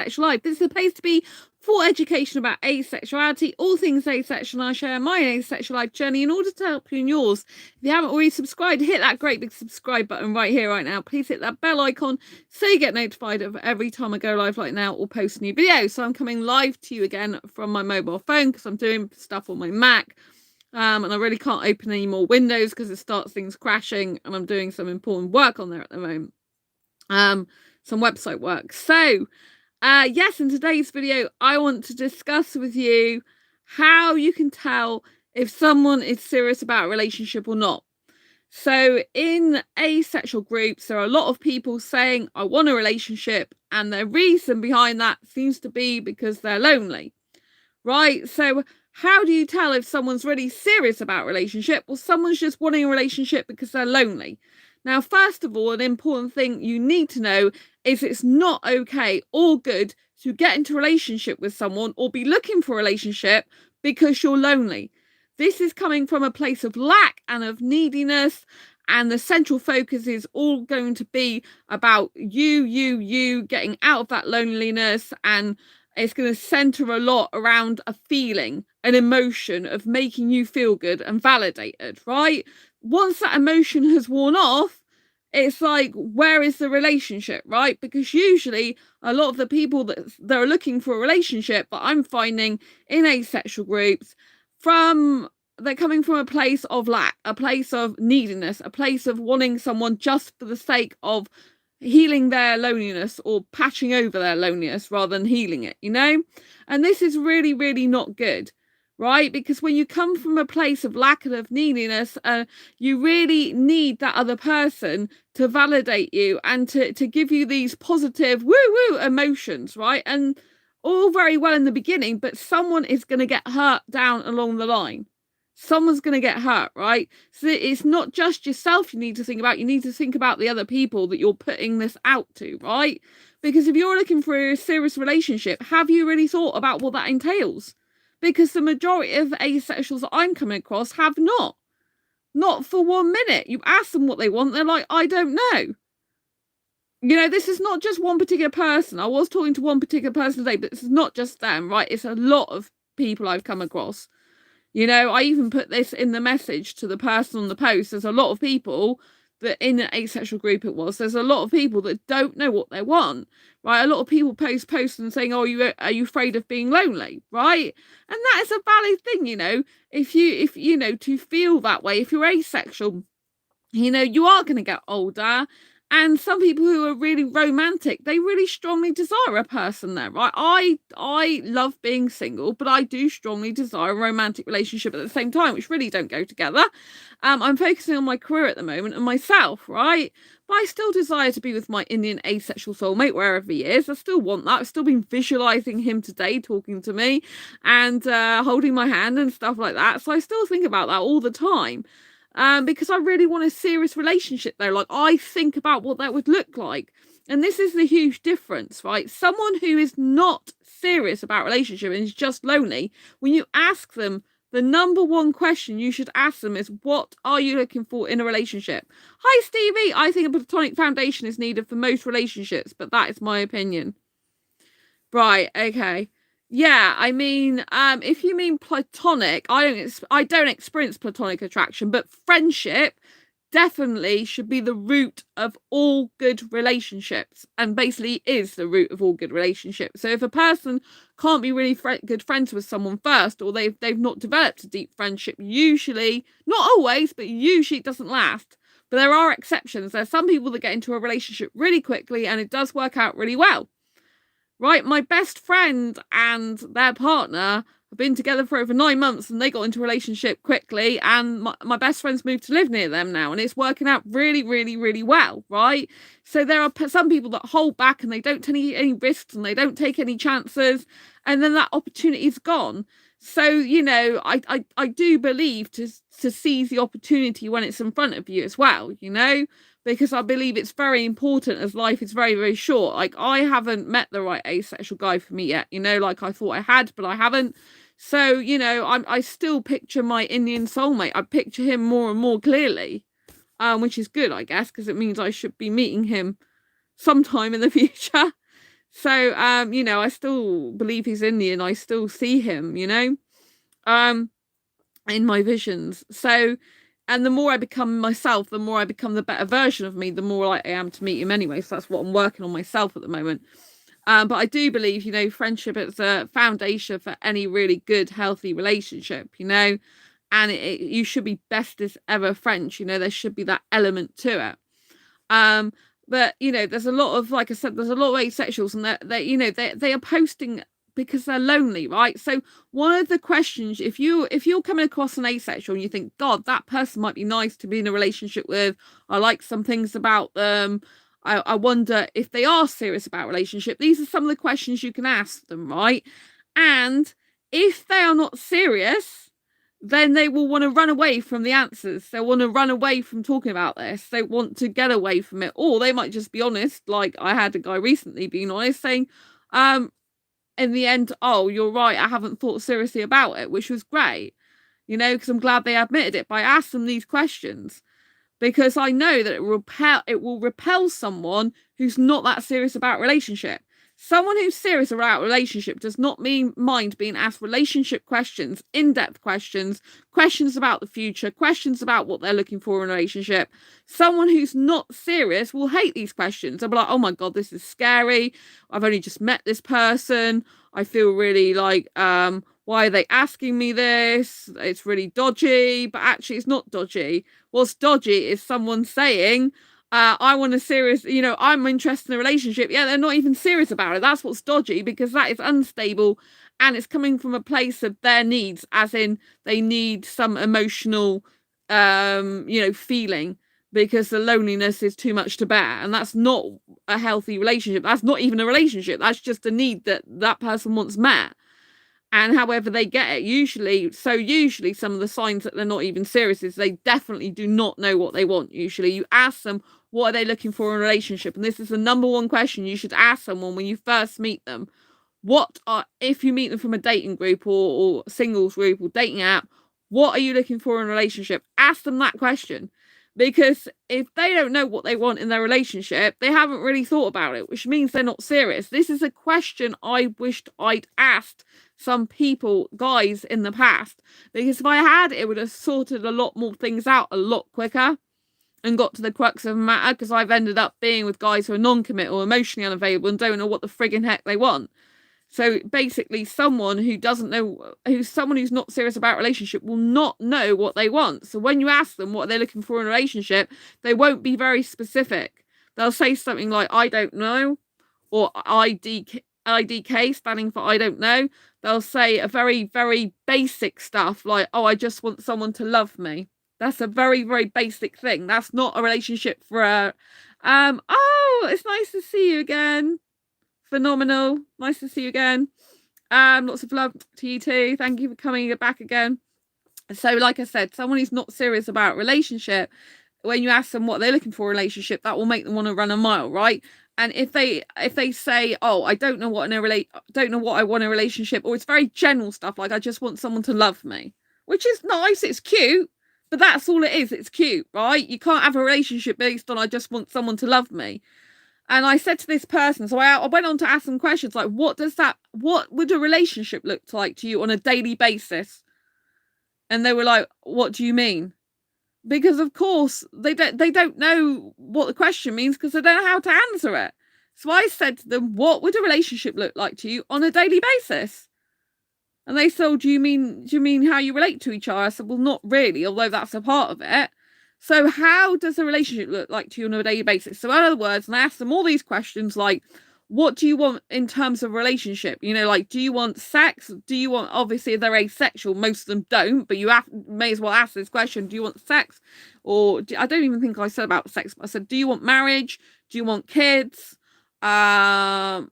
Asexual Life. This is a place to be for education about asexuality, all things asexual. I share my asexual life journey in order to help you in yours. If you haven't already subscribed, hit that great big subscribe button right here, right now. Please hit that bell icon so you get notified of every time I go live like now or post a new video. So I'm coming live to you again from my mobile phone because I'm doing stuff on my Mac. And I really can't open any more windows because it starts things crashing, and I'm doing some important work on there at the moment. Some website work. So yes, in today's video, I want to discuss with you how you can tell if someone is serious about a relationship or not. So in asexual groups, there are a lot of people saying, I want a relationship, and the reason behind that seems to be because they're lonely, right? So how do you tell if someone's really serious about a relationship or someone's just wanting a relationship because they're lonely? Now, first of all, an important thing you need to know is it's not okay or good to get into a relationship with someone or be looking for a relationship because you're lonely. This is coming from a place of lack and of neediness, and the central focus is all going to be about you getting out of that loneliness, and it's going to center a lot around a feeling, an emotion of making you feel good and validated, right? Once that emotion has worn off, it's like, where is the relationship, right? Because usually a lot of the people that are looking for a relationship that I'm finding in asexual groups, they're coming from a place of lack, a place of neediness, a place of wanting someone just for the sake of healing their loneliness or patching over their loneliness rather than healing it, And this is really, really not good, right? Because when you come from a place of lack and of neediness, you really need that other person to validate you and to give you these positive woo-woo emotions, right? And all very well in the beginning, but someone is going to get hurt down along the line. Someone's going to get hurt, right? So it's not just yourself you need to think about. You need to think about the other people that you're putting this out to, right? Because if you're looking for a serious relationship, have you really thought about what that entails? Because the majority of asexuals that I'm coming across have not. Not for 1 minute. You ask them what they want, they're like, I don't know. This is not just one particular person. I was talking to one particular person today, but this is not just them, right? It's a lot of people I've come across. I even put this in the message to the person on the post. There's a lot of people that in an asexual group there's a lot of people that don't know what they want, right? A lot of people posts and saying, oh, are you afraid of being lonely, right? And that is a valid thing, if to feel that way, if you're asexual, you are going to get older. And some people who are really romantic, they really strongly desire a person there, right? I love being single, but I do strongly desire a romantic relationship at the same time, which really don't go together. I'm focusing on my career at the moment and myself, right? But I still desire to be with my Indian asexual soulmate wherever he is. I still want that. I've still been visualizing him today, talking to me and holding my hand and stuff like that. So I still think about that all the time. Because I really want a serious relationship though. Like, I think about what that would look like. And this is the huge difference, right? Someone who is not serious about relationship and is just lonely, when you ask them, the number one question you should ask them is, what are you looking for in a relationship? Hi, Stevie. I think a platonic foundation is needed for most relationships, but that is my opinion. Right, okay. Yeah, I mean, if you mean platonic, I don't experience platonic attraction, but friendship definitely should be the root of all good relationships, and basically is the root of all good relationships. So if a person can't be really good friends with someone first, or they've not developed a deep friendship, usually, not always, but usually it doesn't last. But there are exceptions. There's some people that get into a relationship really quickly and it does work out really well. Right, my best friend and their partner have been together for over 9 months and they got into a relationship quickly, and my best friend's moved to live near them now and it's working out really, really, really well, right? So there are some people that hold back and they don't take any risks and they don't take any chances, and then that opportunity's gone. So, I do believe to seize the opportunity when it's in front of you as well, because I believe it's very important, as life is very, very short. Like, I haven't met the right asexual guy for me yet, like I thought I had, but I haven't. So, I still picture my Indian soulmate. I picture him more and more clearly, which is good, I guess, because it means I should be meeting him sometime in the future. So, you know, I still believe he's Indian. I still see him, you know, in my visions. So, and the more I become myself, the more I become the better version of me, the more likely I am to meet him anyway. So that's what I'm working on myself at the moment. But I do believe, you know, friendship is a foundation for any really good, healthy relationship, you know, and you should be best as ever friends, you know, there should be that element to it. But you know, there's a lot of, like I said, there's a lot of asexuals, and they you know, they are posting because they're lonely, right? So one of the questions, if you're coming across an asexual and you think, God, that person might be nice to be in a relationship with, I like some things about them, I wonder if they are serious about relationship. These are some of the questions you can ask them, right? And if they are not serious, then they will want to run away from the answers. They'll want to run away from talking about this. They want to get away from it. Or they might just be honest. Like I had a guy recently being honest, saying, in the end, oh, you're right, I haven't thought seriously about it, which was great, you know, because I'm glad they admitted it. But I asked them these questions because I know that it will repel someone who's not that serious about relationship. Someone who's serious about relationship does not mind being asked relationship questions, in-depth questions, questions about the future, questions about what they're looking for in a relationship. Someone who's not serious will hate these questions. They'll be like, oh my God, this is scary. I've only just met this person. I feel really like, why are they asking me this? It's really dodgy, but actually it's not dodgy. What's dodgy is someone saying, I want a serious, you know, I'm interested in a relationship. Yeah, they're not even serious about it. That's what's dodgy, because that is unstable and it's coming from a place of their needs, as in they need some emotional, you know, feeling, because the loneliness is too much to bear. And that's not a healthy relationship. That's not even a relationship. That's just a need that that person wants met. And however they get it, usually some of the signs that they're not even serious is they definitely do not know what they want. Usually you ask them, what are they looking for in a relationship? And this is the number one question you should ask someone when you first meet them. If you meet them from a dating group or singles group or dating app, what are you looking for in a relationship? Ask them that question. Because if they don't know what they want in their relationship, they haven't really thought about it, which means they're not serious. This is a question I wished I'd asked some people, guys, in the past, because if I had, it would have sorted a lot more things out a lot quicker and got to the crux of the matter, because I've ended up being with guys who are non-committal, emotionally unavailable, and don't know what the friggin' heck they want. So basically, someone who doesn't know, someone who's not serious about relationship will not know what they want. So when you ask them what they're looking for in a relationship, they won't be very specific. They'll say something like, I don't know, or IDK, standing for I don't know. They'll say a very, very basic stuff like, oh, I just want someone to love me. That's a very, very basic thing. That's not a relationship for a, oh, it's nice to see you again. Phenomenal. Nice to see you again. Lots of love to you too. Thank you for coming back again. So, like I said, someone who's not serious about relationship, when you ask them what they're looking for in a relationship, that will make them want to run a mile, right? And if they say, oh, I don't know what I want in a relationship, or it's very general stuff like I just want someone to love me, which is nice, it's cute, but that's all it is. It's cute, right? You can't have a relationship based on I just want someone to love me. And I said to this person, so I went on to ask them questions like, what would a relationship look like to you on a daily basis? And they were like, what do you mean? Because of course they don't know what the question means, because they don't know how to answer it. So I said to them, what would a relationship look like to you on a daily basis? And they said, do you mean how you relate to each other? I said, well, not really, although that's a part of it. So how does a relationship look like to you on a daily basis? So in other words, and I asked them all these questions like, what do you want in terms of relationship? You know, like, do you want sex? Do you want, obviously if they're asexual, most of them don't, but you may as well ask this question, do you want sex? Or I don't even think I said about sex, but I said, do you want marriage? Do you want kids? With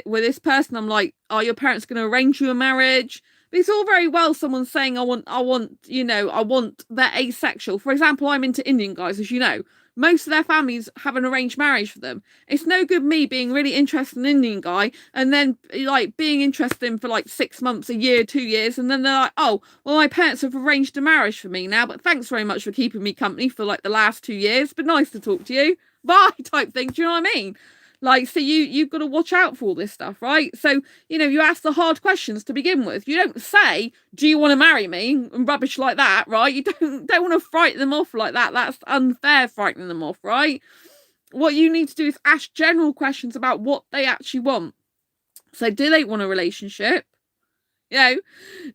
this person, I'm like, are your parents going to arrange you a marriage? But it's all very well someone saying I want, you know, I want, they're asexual. For example, I'm into Indian guys, as you know. Most of their families have an arranged marriage for them. It's no good me being really interested in an Indian guy and then like being interested in for like 6 months, a year, 2 years, and then they're like, oh, well, my parents have arranged a marriage for me now, but thanks very much for keeping me company for like the last 2 years, but nice to talk to you. Bye type thing. Do you know what I mean? Like, so you've got to watch out for all this stuff, right? So, you ask the hard questions to begin with. You don't say, do you want to marry me? And rubbish like that, right? You don't want to frighten them off like that. That's unfair, frightening them off, right? What you need to do is ask general questions about what they actually want. So, do they want a relationship? Do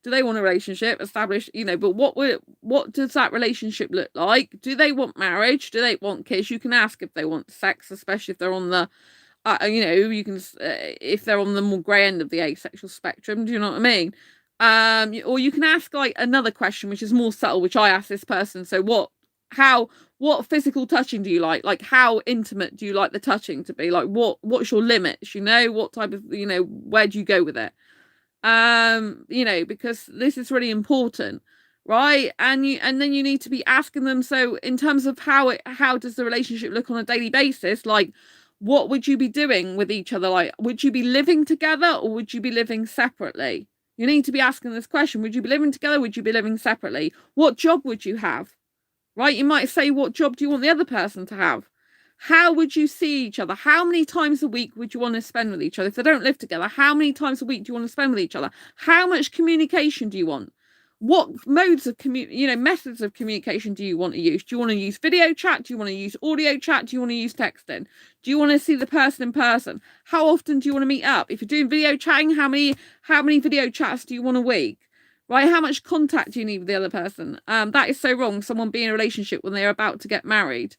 they want a relationship established? But what does that relationship look like? Do they want marriage? Do they want kids? You can ask if they want sex, especially if they're on the you can if they're on the more grey end of the asexual spectrum. Do you know what I mean? Or you can ask like another question which is more subtle, which I asked this person. So what physical touching do you like? Like, how intimate do you like the touching to be? Like, what's your limits? What type of, where do you go with it? Because this is really important, right? And then you need to be asking them, so in terms of how does the relationship look on a daily basis? Like, what would you be doing with each other? Like, would you be living together or would you be living separately? You need to be asking this question. Would you be living together? Would you be living separately? What job would you have? Right? You might say, what job do you want the other person to have? How would you see each other? How many times a week would you want to spend with each other? If they don't live together, how many times a week do you want to spend with each other? How much communication do you want? What modes of methods of communication do you want to use? Do you want to use video chat? Do you want to use audio chat? Do you want to use texting? Do you want to see the person in person? How often do you want to meet up? If you're doing video chatting, how many video chats do you want a week? Right? How much contact do you need with the other person? That is so wrong. Someone being in a relationship when they're about to get married.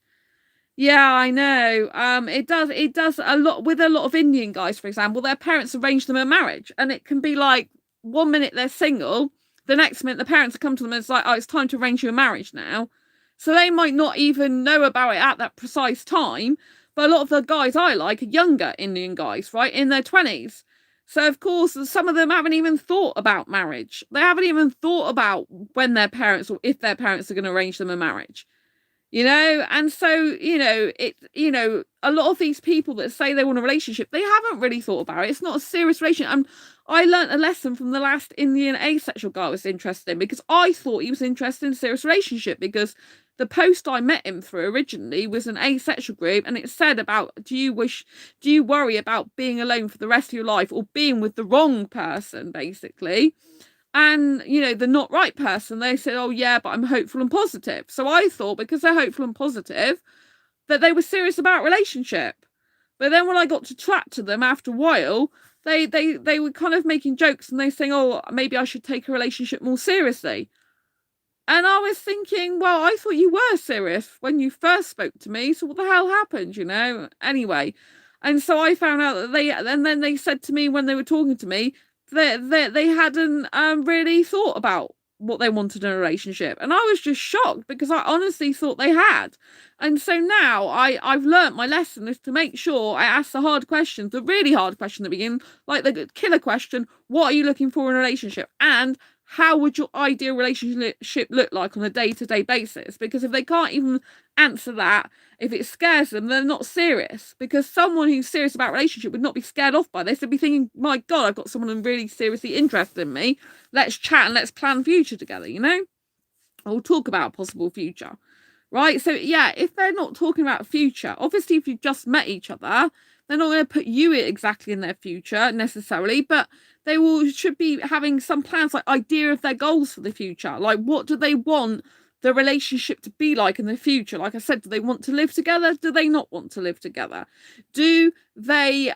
Yeah, I know. It does a lot with a lot of Indian guys, for example. Their parents arrange them a marriage, and it can be like 1 minute they're single, the next minute the parents come to them and it's like, oh, it's time to arrange you a marriage now. So they might not even know about it at that precise time. But a lot of the guys I like are younger Indian guys, right, in their 20s. So of course, some of them haven't even thought about marriage. They haven't even thought about when their parents or if their parents are going to arrange them a marriage. And so a lot of these people that say they want a relationship, they haven't really thought about it. It's not a serious relationship. And I learned a lesson from the last Indian asexual guy I was interested in, because I thought he was interested in a serious relationship, because the post I met him through originally was an asexual group, and it said about, do you worry about being alone for the rest of your life or being with the wrong person, basically? And, the not right person, they said, oh, yeah, but I'm hopeful and positive. So I thought, because they're hopeful and positive, that they were serious about relationship. But then when I got to chat to them after a while, they were kind of making jokes, and they saying, oh, maybe I should take a relationship more seriously. And I was thinking, well, I thought you were serious when you first spoke to me. So what the hell happened, Anyway. And so I found out that and then they said to me when they were talking to me, they hadn't really thought about what they wanted in a relationship, and I was just shocked, because I honestly thought they had. And so now I've learnt my lesson is to make sure I ask the hard questions, the really hard question at the beginning, like the killer question: what are you looking for in a relationship, and how would your ideal relationship look like on a day-to-day basis? Because if they can't even answer that, if it scares them, they're not serious. Because someone who's serious about relationship would not be scared off by this. They'd be thinking, my God, I've got someone who's really seriously interested in me. Let's chat and let's plan future together, We'll talk about a possible future, right? So yeah, if they're not talking about future, obviously if you've just met each other, they're not going to put you exactly in their future necessarily, but they should be having some plans, like idea of their goals for the future. Like, what do they want the relationship to be like in the future? Like I said, do they want to live together? Do they not want to live together? Do they,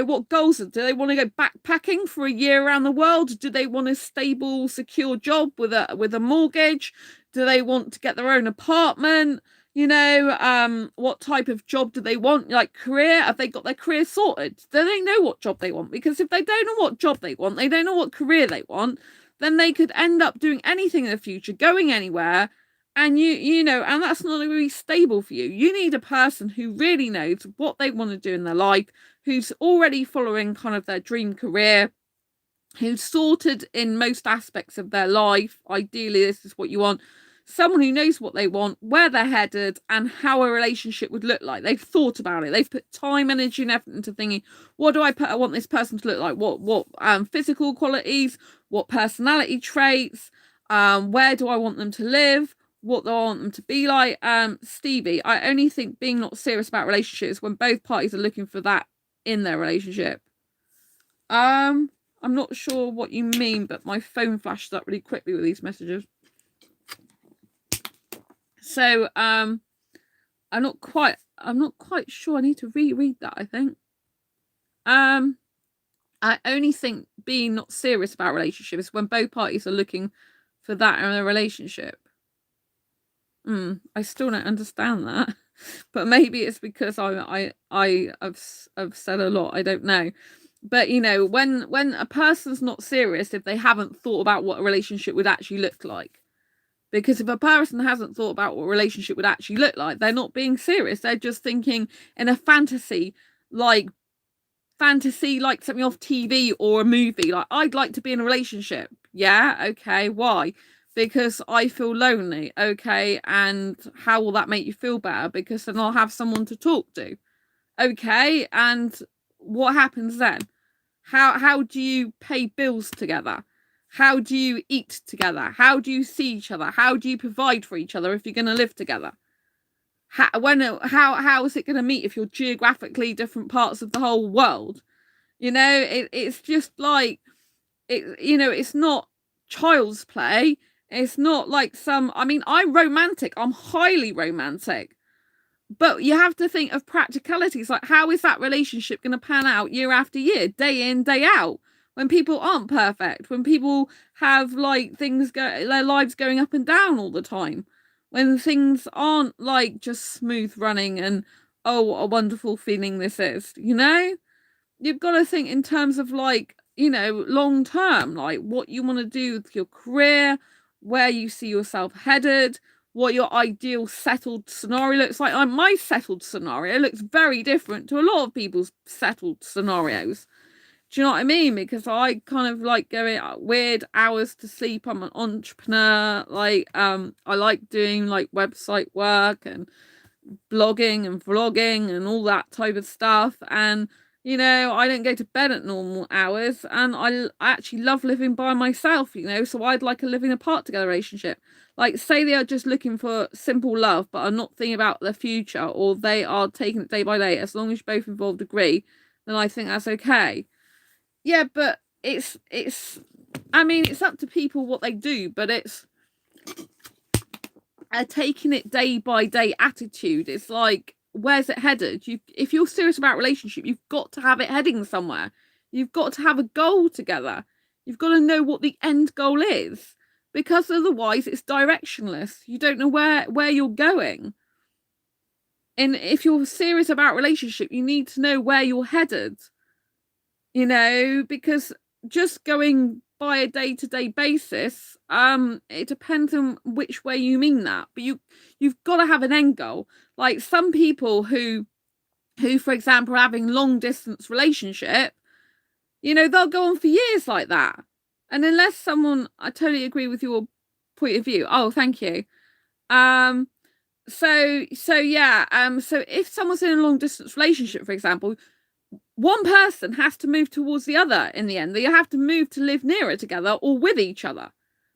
what goals do they want to go backpacking for a year around the world? Do they want a stable, secure job with a mortgage? Do they want to get their own apartment? What type of job do they want? Like, career, have they got their career sorted? Do they know what job they want? Because if they don't know what job they want, they don't know what career they want, then they could end up doing anything in the future, going anywhere, and and that's not really stable for you. You need a person who really knows what they want to do in their life, who's already following kind of their dream career, who's sorted in most aspects of their life. Ideally, this is what you want. Someone who knows what they want, where they're headed, and how a relationship would look like. They've thought about it. They've put time, energy, and effort into thinking, what do I want this person to look like? What physical qualities? What personality traits? Where do I want them to live? what they want them to be like. Stevie, I only think being not serious about relationships when both parties are looking for that in their relationship. I'm not sure what you mean, but my phone flashed up really quickly with these messages. So I'm not quite sure. I need to reread that, I think. I only think being not serious about relationships when both parties are looking for that in a relationship. I still don't understand that, but maybe it's because I've said a lot. I don't know, but you know, when a person's not serious, if they haven't thought about what a relationship would actually look like, because if a person hasn't thought about what a relationship would actually look like, they're not being serious. They're just thinking in a fantasy like something off TV or a movie. Like, I'd like to be in a relationship. Yeah, okay. Why? Because I feel lonely. Okay, and how will that make you feel better? Because then I'll have someone to talk to. Okay, and what happens then? How do you pay bills together? How do you eat together? How do you see each other? How do you provide for each other if you're going to live together? How is it going to meet if you're geographically different parts of the whole world? You know, it's just like, it's not child's play. It's not like I'm romantic. I'm highly romantic. But you have to think of practicalities. Like, how is that relationship going to pan out year after year, day in, day out? When people aren't perfect, when people have like their lives going up and down all the time, when things aren't like just smooth running and, oh, what a wonderful feeling this is, you've got to think in terms of like, long term, like what you want to do with your career, where you see yourself headed, what your ideal settled scenario looks like. My settled scenario looks very different to a lot of people's settled scenarios. Do you know what I mean? Because I kind of like going weird hours to sleep. I'm an entrepreneur. Like, I like doing like website work and blogging and vlogging and all that type of stuff. And I don't go to bed at normal hours, and I actually love living by myself, so I'd like a living apart together relationship. Like, say they are just looking for simple love but are not thinking about their future, or they are taking it day by day, as long as you both involved agree, then I think that's okay. Yeah, but it's up to people what they do, but it's a taking it day by day attitude. It's like, where's it headed? If you're serious about relationship, you've got to have it heading somewhere. You've got to have a goal together. You've got to know what the end goal is, because otherwise it's directionless. You don't know where you're going. And if you're serious about relationship, you need to know where you're headed, because just going by a day-to-day basis, it depends on which way you mean that, but you've got to have an end goal. Like, some people who for example are having long distance relationship, they'll go on for years like that, and unless someone, I totally agree with your point of view. Oh, thank you. So if someone's in a long distance relationship, for example, one person has to move towards the other in the end. They have to move to live nearer together or with each other,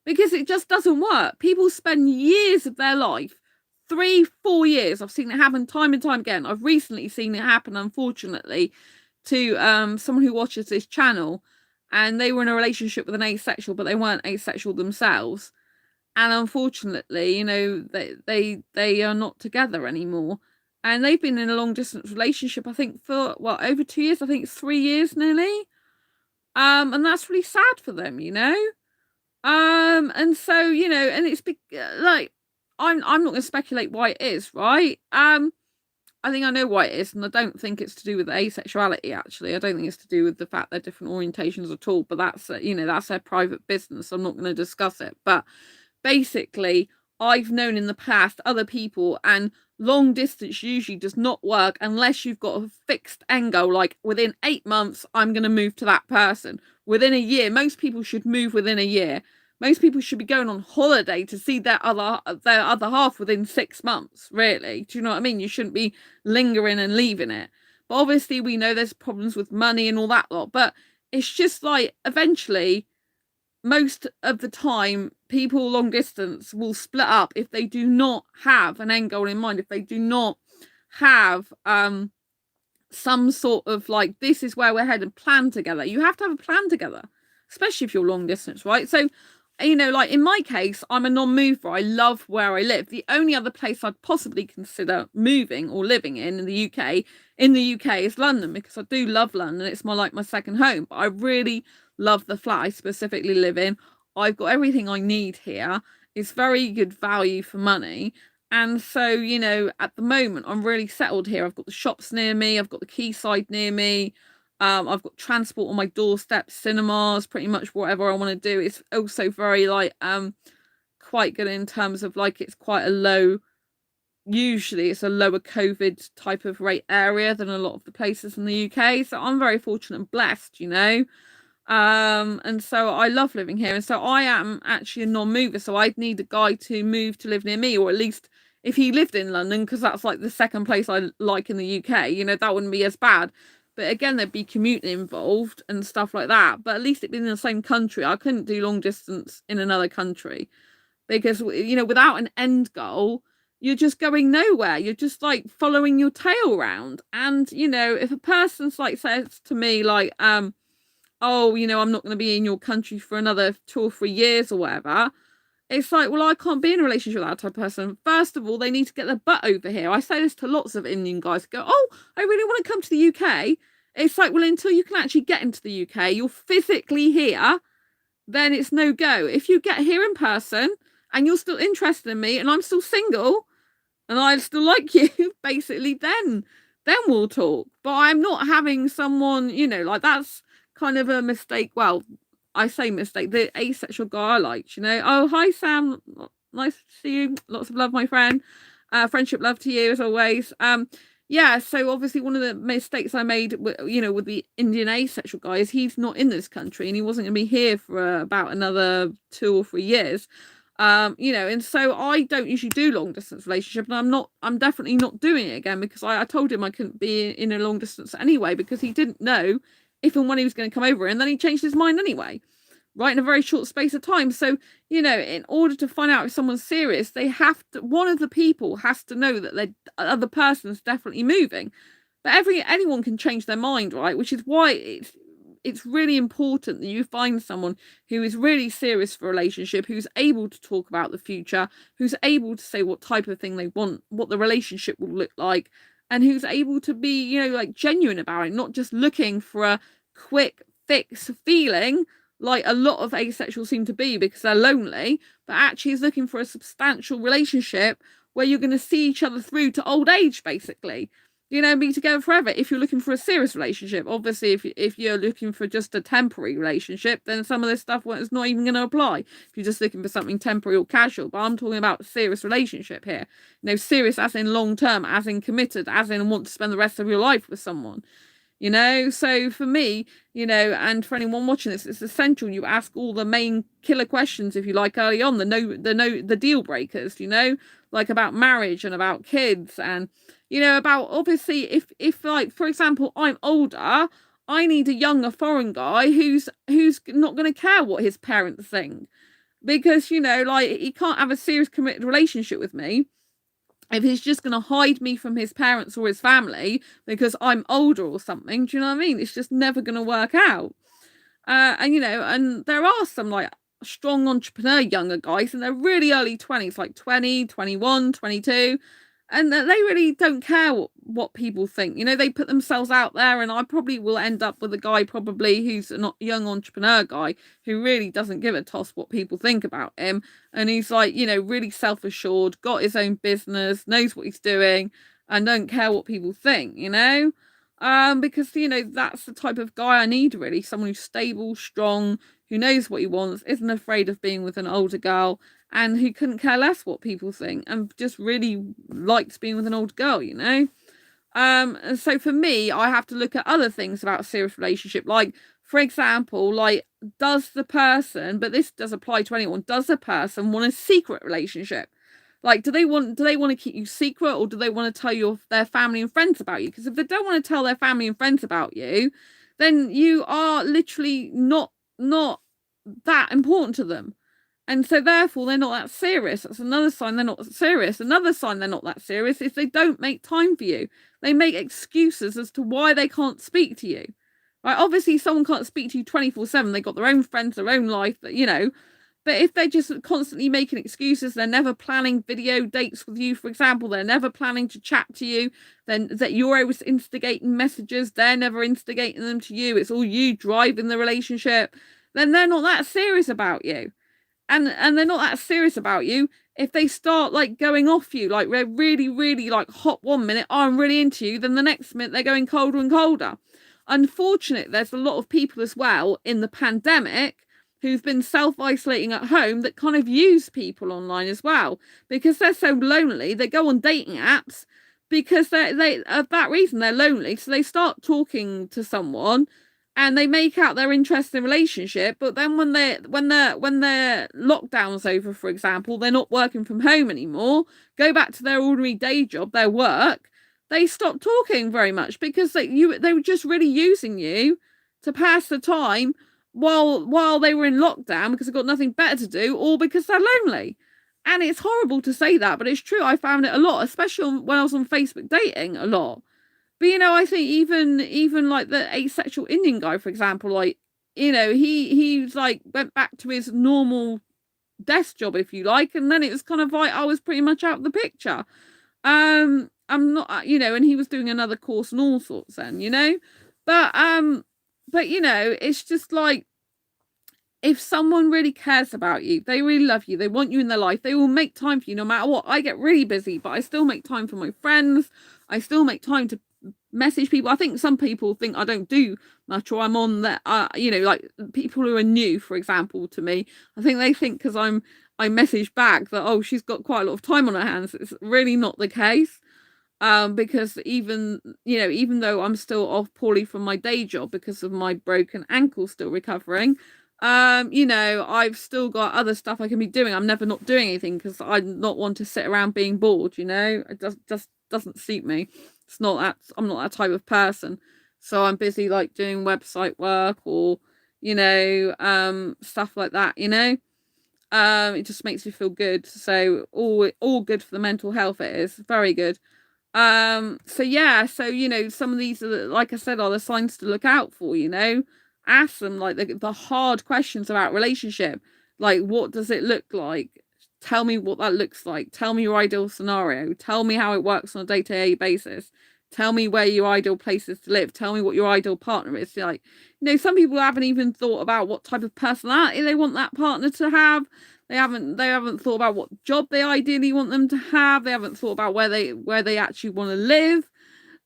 because it just doesn't work. People spend years of their life, 3-4 years. I've seen it happen time and time again. I've recently seen it happen, unfortunately, to someone who watches this channel, and they were in a relationship with an asexual, but they weren't asexual themselves. And unfortunately, they are not together anymore. And they've been in a long distance relationship, I think, for over 2 years. I think 3 years nearly. And that's really sad for them, and so, and it's like, I'm not going to speculate why it is, right? I think I know why it is, and I don't think it's to do with asexuality. Actually, I don't think it's to do with the fact they're different orientations at all. But that's that's their private business. I'm not going to discuss it. But basically, I've known in the past other people, and long distance usually does not work unless you've got a fixed end goal. Like, within 8 months, I'm going to move to that person. Within a year, most people should move within a year. Most people should be going on holiday to see their other half within 6 months, really. Do you know what I mean? You shouldn't be lingering and leaving it. But obviously, we know there's problems with money and all that lot. But it's just like, eventually, most of the time, people long distance will split up if they do not have an end goal in mind, if they do not have some sort of like, this is where we're headed, plan together. You have to have a plan together, especially if you're long distance, right? So, you know, like in my case, I'm a non-mover. I love where I live. The only other place I'd possibly consider moving or living in the UK is London, because I do love London. It's my second home. But I really love the flat I specifically live in. I've got everything I need here. It's very good value for money. And so, you know, at the moment, I'm really settled here. I've got the shops near me. I've got the quayside near me. I've got transport on my doorstep, cinemas, pretty much whatever I want to do. It's also very like quite good in terms of like, it's quite a low, usually it's a lower COVID type of rate area than a lot of the places in the UK. So I'm very fortunate and blessed, you know. And so I love living here, and so I am actually a non-mover, so I'd need a guy to move to live near me, or at least if he lived in London, because that's like the second place I like in the UK, you know, that wouldn't be as bad. But again, there'd be commuting involved and stuff like that, but at least it'd be in the same country. I couldn't do long distance in another country, because, you know, without an end goal, you're just going nowhere. You're just like following your tail around. And, you know, if a person's like says to me like, oh, you know, I'm not going to be in your country for another 2 or 3 years or whatever. It's like, well, I can't be in a relationship with that type of person. First of all, they need to get their butt over here. I say this to lots of Indian guys who go, oh, I really want to come to the UK. It's like, well, until you can actually get into the UK, you're physically here, then it's no go. If you get here in person and you're still interested in me and I'm still single and I still like you, basically, then we'll talk. But I'm not having someone, you know, like that's kind of a mistake. Well, I say mistake. The asexual guy I liked, you know. Oh, hi Sam, nice to see you. Lots of love, my friend. Friendship, love to you as always. Yeah. So obviously, one of the mistakes I made, you know, with the Indian asexual guy is he's not in this country and he wasn't going to be here for about another 2 or 3 years. You know, and so I don't usually do long distance relationship, and I'm definitely not doing it again, because I told him I couldn't be in a long distance anyway, because he didn't know if and when he was going to come over, and then he changed his mind anyway, right, in a very short space of time. So, you know, in order to find out if someone's serious, they have to, one of the people has to know that the other person's definitely moving. But anyone can change their mind, right? Which is why it's really important that you find someone who is really serious for a relationship, who's able to talk about the future, who's able to say what type of thing they want, what the relationship will look like, and who's able to be, you know, like genuine about it, not just looking for a quick fix feeling like a lot of asexuals seem to be because they're lonely, but actually is looking for a substantial relationship where you're going to see each other through to old age, basically. You know, be together forever. If you're looking for a serious relationship, obviously, if you're looking for just a temporary relationship, then some of this stuff is not even going to apply. If you're just looking for something temporary or casual, but I'm talking about a serious relationship here. You know, serious as in long term, as in committed, as in want to spend the rest of your life with someone. You know, so for me, you know, and for anyone watching this, it's essential you ask all the main killer questions, if you like, early on, the deal breakers, you know, like about marriage and about kids, and, you know, about, obviously, if like, for example, I'm older, I need a younger foreign guy who's not going to care what his parents think, because, you know, like, he can't have a serious committed relationship with me if he's just going to hide me from his parents or his family because I'm older or something. Do you know what I mean? It's just never going to work out. And, you know, and there are some like strong entrepreneur younger guys, and they're really early 20s, like 20, 21, 22. And they really don't care what people think. You know, they put themselves out there, and I probably will end up with a guy probably who's a young entrepreneur guy who really doesn't give a toss what people think about him. And he's like, you know, really self-assured, got his own business, knows what he's doing, and don't care what people think, you know? Because, you know, that's the type of guy I need, really. Someone who's stable, strong, who knows what he wants, isn't afraid of being with an older girl, and who couldn't care less what people think, and just really likes being with an old girl, you know. And so for me, I have to look at other things about a serious relationship, like, for example, like, does the person, but this does apply to anyone, does the person want a secret relationship? Like, do they want to keep you secret, or do they want to tell their family and friends about you? Because if they don't want to tell their family and friends about you, then you are literally not that important to them. And so therefore they're not that serious. That's another sign they're not serious. Another sign they're not that serious is they don't make time for you. They make excuses as to why they can't speak to you. Right? Obviously someone can't speak to you 24/7. They've got their own friends, their own life, you know. But if they're just constantly making excuses, they're never planning video dates with you, for example, they're never planning to chat to you, then that you're always instigating messages, they're never instigating them to you, it's all you driving the relationship, then they're not that serious about you. And they're not that serious about you if they start like going off you, like they're really, really like hot 1 minute, oh, I'm really into you, then the next minute they're going colder and colder. Unfortunately, there's a lot of people as well in the pandemic who've been self-isolating at home that kind of use people online as well because they're so lonely. They go on dating apps because they of that reason they're lonely, so they start talking to someone and they make out their interesting relationship, but then when their lockdown's over, for example, they're not working from home anymore, go back to their ordinary day job, their work, they stop talking very much because they were just really using you to pass the time while they were in lockdown because they've got nothing better to do, or because they're lonely. And it's horrible to say that, but it's true. I found it a lot, especially when I was on Facebook dating a lot. But, you know, I think even like the asexual Indian guy, for example, like, you know, he's like went back to his normal desk job, if you like, and then it was kind of like I was pretty much out of the picture. I'm not, you know, and he was doing another course and all sorts then, you know. But you know, it's just like, if someone really cares about you, they really love you, they want you in their life, they will make time for you no matter what. I get really busy, but I still make time for my friends. I still make time to message people. I think some people think I don't do much, or I'm on that, you know, like people who are new, for example, to me, I think they think because I message back that, oh, she's got quite a lot of time on her hands. It's really not the case. Because even, you know, even though I'm still off poorly from my day job because of my broken ankle still recovering, you know, I've still got other stuff I can be doing. I'm never not doing anything because I not want to sit around being bored, you know. It just doesn't suit me. It's not that, I'm not that type of person. So I'm busy like doing website work or, you know, stuff like that, you know. It just makes me feel good. So all good for the mental health, it is. Very good. So yeah, so, you know, some of these are, like I said, are the signs to look out for, you know. Ask them like the hard questions about relationship, like what does it look like, tell me what that looks like, tell me your ideal scenario, tell me how it works on a day-to-day basis, tell me where your ideal place is to live, tell me what your ideal partner is. Like, you know, some people haven't even thought about what type of personality they want that partner to have. They haven't thought about what job they ideally want them to have. They haven't thought about where they actually want to live.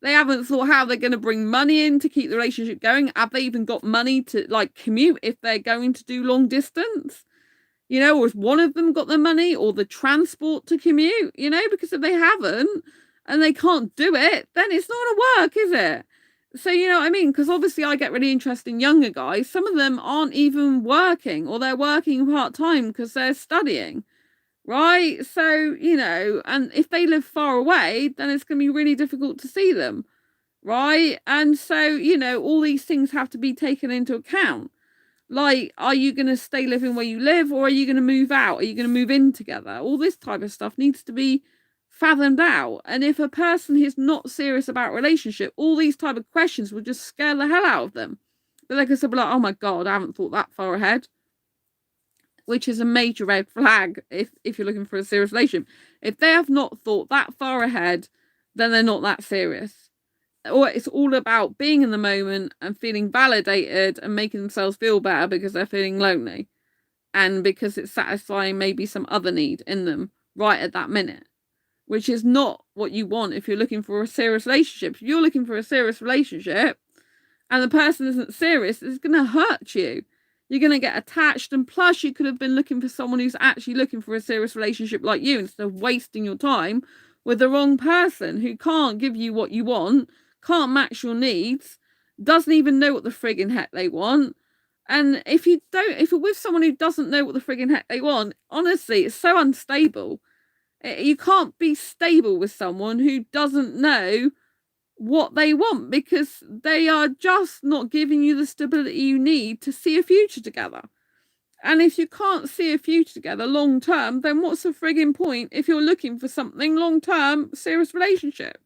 They haven't thought how they're going to bring money in to keep the relationship going. Have they even got money to like commute if they're going to do long distance? You know, or has one of them got the money or the transport to commute? You know, because if they haven't and they can't do it, then it's not going to work, is it? So, you know what I mean? Because obviously I get really interested in younger guys. Some of them aren't even working, or they're working part-time because they're studying, right? So, you know, and if they live far away, then it's going to be really difficult to see them, right? And so, you know, all these things have to be taken into account. Like, are you going to stay living where you live, or are you going to move out? Are you going to move in together? All this type of stuff needs to be fathomed out. And if a person is not serious about relationship, all these type of questions will just scare the hell out of them. But they could say, like, oh my God, I haven't thought that far ahead. Which is a major red flag if you're looking for a serious relationship. If they have not thought that far ahead, then they're not that serious. Or it's all about being in the moment and feeling validated and making themselves feel better because they're feeling lonely. And because it's satisfying maybe some other need in them right at that minute. Which is not what you want if you're looking for a serious relationship. If you're looking for a serious relationship and the person isn't serious, it's going to hurt you. You're going to get attached, and plus you could have been looking for someone who's actually looking for a serious relationship like you, instead of wasting your time with the wrong person who can't give you what you want, can't match your needs, doesn't even know what the friggin' heck they want. And if you're with someone who doesn't know what the friggin' heck they want, honestly, it's so unstable. You can't be stable with someone who doesn't know what they want, because they are just not giving you the stability you need to see a future together. And if you can't see a future together long term, then what's the frigging point if you're looking for something long term, serious relationship?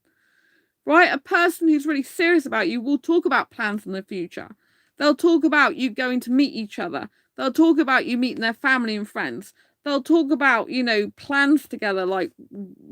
Right? A person who's really serious about you will talk about plans in the future. They'll talk about you going to meet each other. They'll talk about you meeting their family and friends. They'll talk about, plans together, like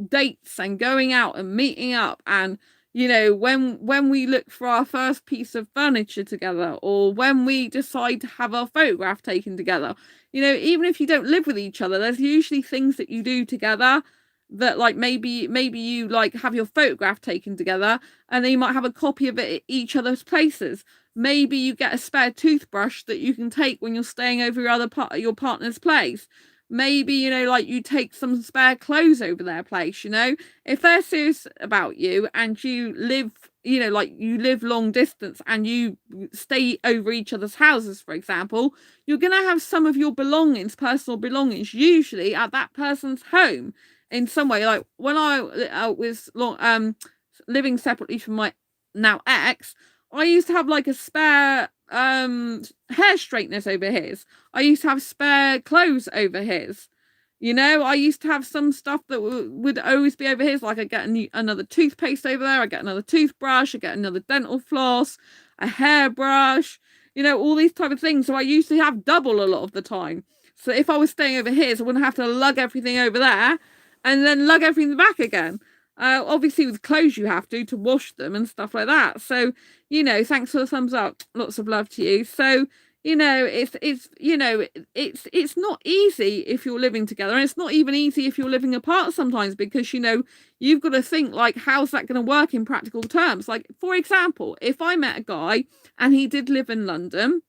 dates and going out and meeting up. And, when we look for our first piece of furniture together, or when we decide to have our photograph taken together, even if you don't live with each other, there's usually things that you do together that, like, maybe you like have your photograph taken together, and then you might have a copy of it at each other's places. Maybe you get a spare toothbrush that you can take when you're staying over your partner's place. Maybe, like, you take some spare clothes over their place. If they're serious about you and you live, like, you live long distance and you stay over each other's houses, for example, you're going to have some of your belongings, personal belongings, usually at that person's home in some way. Like, when I was living separately from my now ex, I used to have like a spare hair straighteners over his. I used to have spare clothes over his. I used to have some stuff that would always be over his. Like, I get another toothpaste over there. I get another toothbrush. I get another dental floss, a hairbrush. All these type of things. So I used to have double a lot of the time. So if I was staying over his, I wouldn't have to lug everything over there and then lug everything back again. Obviously with clothes you have to wash them and stuff like that. So, thanks for the thumbs up. Lots of love to you. So, it's not easy if you're living together, and it's not even easy if you're living apart sometimes, because, you've got to think, like, how's that going to work in practical terms? Like, for example, if I met a guy and he did live in London,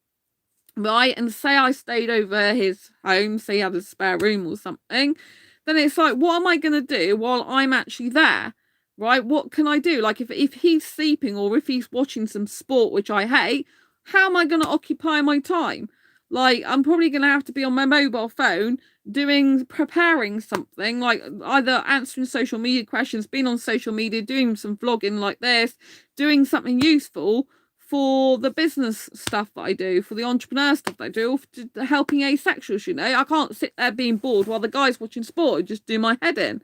right, and say I stayed over his home, say he had a spare room or something, then it's like, what am I going to do while I'm actually there, right? What can I do? Like, if he's sleeping or if he's watching some sport, which I hate, how am I going to occupy my time? Like, I'm probably going to have to be on my mobile phone preparing something, like either answering social media questions, being on social media, doing some vlogging like this, doing something useful for the business stuff that I do, for the entrepreneur stuff that I do, for helping asexuals. I can't sit there being bored while the guy's watching sport and just do my head in,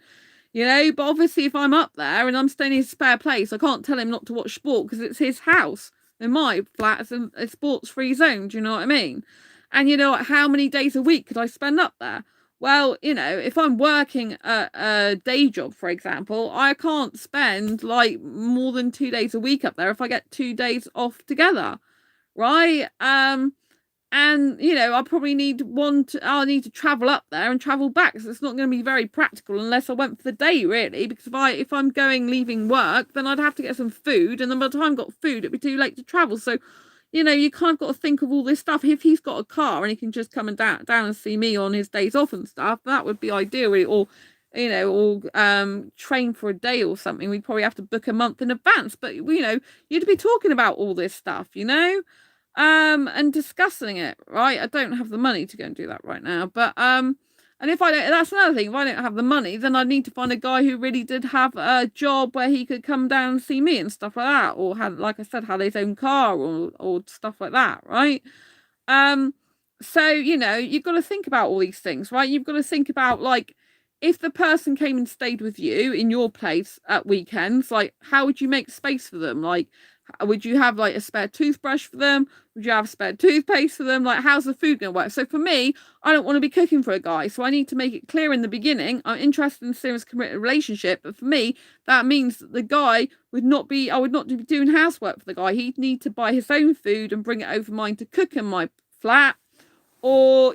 but obviously if I'm up there and I'm staying in his spare place, I can't tell him not to watch sport because it's his house. In my flat, it's a sports-free zone. Do you know what I mean? And how many days a week could I spend up there? Well, if I'm working a day job, for example, I can't spend like more than 2 days a week up there if I get 2 days off together, right? And I probably I'll need to travel up there and travel back, so it's not going to be very practical unless I went for the day, really, because if I'm leaving work, then I'd have to get some food, and then by the time I got food, it'd be too late to travel. So you kind of got to think of all this stuff. If he's got a car and he can just come and down and see me on his days off and stuff, that would be ideal, really. Or train for a day or something. We'd probably have to book a month in advance, but you'd be talking about all this stuff, and discussing it, right? I don't have the money to go and do that right now, but and if I don't, that's another thing, if I don't have the money, then I'd need to find a guy who really did have a job where he could come down and see me and stuff like that, or had, like I said, had his own car or stuff like that, right? So you've got to think about all these things, right? You've got to think about, like, if the person came and stayed with you in your place at weekends, like, how would you make space for them? Like, would you have like a spare toothbrush for them? Would you have spare toothpaste for them? Like, how's the food going to work? So for me, I don't want to be cooking for a guy, so I need to make it clear in the beginning I'm interested in a serious committed relationship. But for me, that means that the guy would not be doing housework for the guy. He'd need to buy his own food and bring it over mine to cook in my flat, or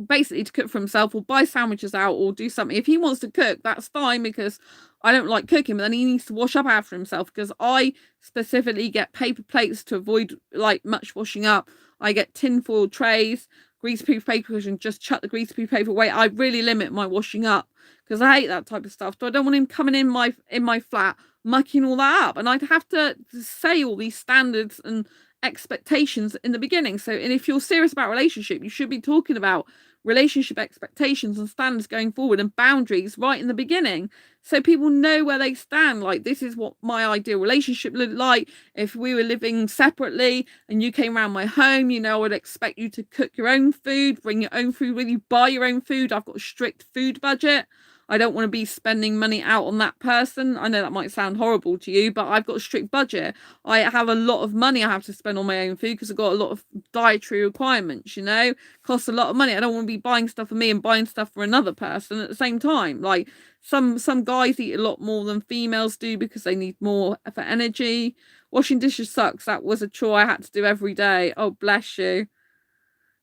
basically to cook for himself, or buy sandwiches out, or do something. If he wants to cook, that's fine, because I don't like cooking, but then he needs to wash up after himself, because I specifically get paper plates to avoid like much washing up. I get tinfoil trays, greaseproof paper, and just chuck the greaseproof paper away. I really limit my washing up because I hate that type of stuff. So I don't want him coming in my flat mucking all that up, and I'd have to say all these standards and expectations in the beginning. So, and if you're serious about relationship, you should be talking about relationship expectations and standards going forward and boundaries right in the beginning, so people know where they stand. Like, this is what my ideal relationship looked like. If we were living separately and you came around my home, I would expect you to cook your own food, bring your own food with you, buy your own food. I've got a strict food budget. I don't want to be spending money out on that person. I know that might sound horrible to you, but I've got a strict budget. I have a lot of money I have to spend on my own food because I've got a lot of dietary requirements, costs a lot of money. I don't want to be buying stuff for me and buying stuff for another person at the same time. Like, some guys eat a lot more than females do because they need more for energy. Washing dishes sucks. That was a chore I had to do every day. Oh, bless you.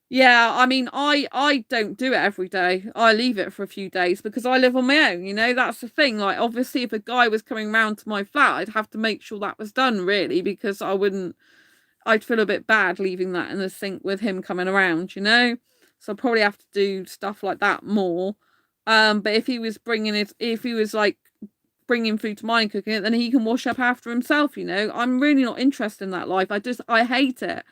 Yeah, I mean, I don't do it every day. I leave it for a few days because I live on my own, that's the thing. Like, obviously, if a guy was coming round to my flat, I'd have to make sure that was done, really, because I'd feel a bit bad leaving that in the sink with him coming around, So I'd probably have to do stuff like that more. But if he was like bringing food to mine and cooking it, then he can wash up after himself, I'm really not interested in that life. I hate it.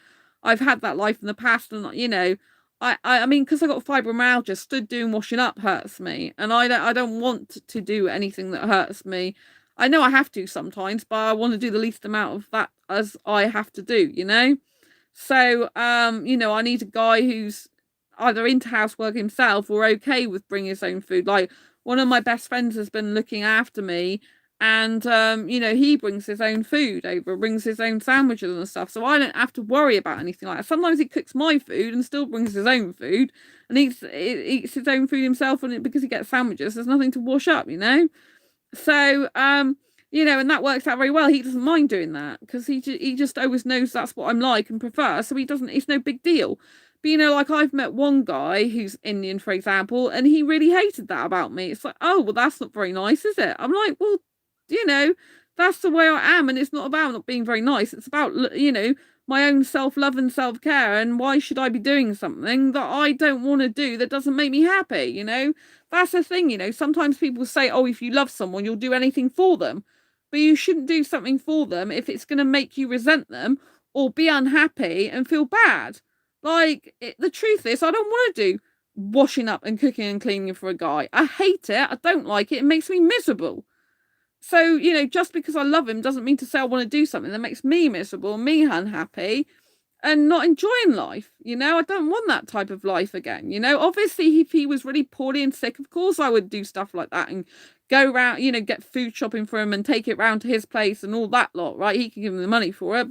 I've had that life in the past, and I mean, because I got fibromyalgia, stood doing washing up hurts me, and I don't want to do anything that hurts me. I know I have to sometimes, but I want to do the least amount of that as I have to do. So I need a guy who's either into housework himself or okay with bringing his own food. Like, one of my best friends has been looking after me, and he brings his own food over, brings his own sandwiches and stuff, so I don't have to worry about anything like that. Sometimes he cooks my food and still brings his own food and eats his own food himself, and because he gets sandwiches, there's nothing to wash up. So and that works out very well. He doesn't mind doing that because he just always knows that's what I'm like and prefer, so it's no big deal. But like, I've met one guy who's Indian, for example, and he really hated that about me. It's like, oh, well, that's not very nice, is it? I'm like, well, that's the way I am, and it's not about not being very nice. It's about, my own self-love and self-care, and why should I be doing something that I don't want to do that doesn't make me happy? That's the thing. Sometimes people say, oh, if you love someone, you'll do anything for them, but you shouldn't do something for them if it's going to make you resent them or be unhappy and feel bad. Like, the truth is, I don't want to do washing up and cooking and cleaning for a guy. I hate it. I don't like it. It makes me miserable. So, just because I love him doesn't mean to say I want to do something that makes me miserable, me unhappy, and not enjoying life. I don't want that type of life again. Obviously, if he was really poorly and sick, of course I would do stuff like that and go around, get food shopping for him and take it round to his place and all that lot, right? He can give me the money for it,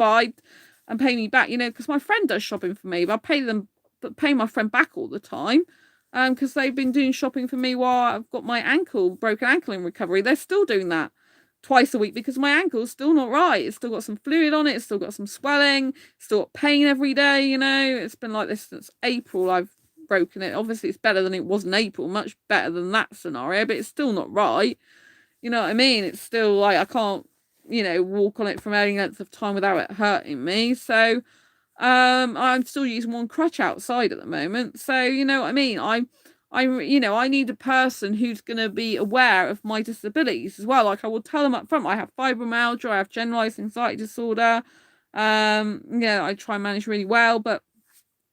and pay me back, because my friend does shopping for me, but I pay my friend back all the time. Because they've been doing shopping for me while I've got my broken ankle in recovery. They're still doing that twice a week because my ankle's still not right. It's still got some fluid on it. It's still got some swelling. Still got pain every day. It's been like this since April. I've broken it. Obviously, it's better than it was in April. Much better than that scenario, but it's still not right. You know what I mean? It's still like I can't, walk on it from any length of time without it hurting me. So, I'm still using one crutch outside at the moment. So, you know what I mean? I need a person who's going to be aware of my disabilities as well. Like, I will tell them up front, I have fibromyalgia, I have generalized anxiety disorder. I try and manage really well, but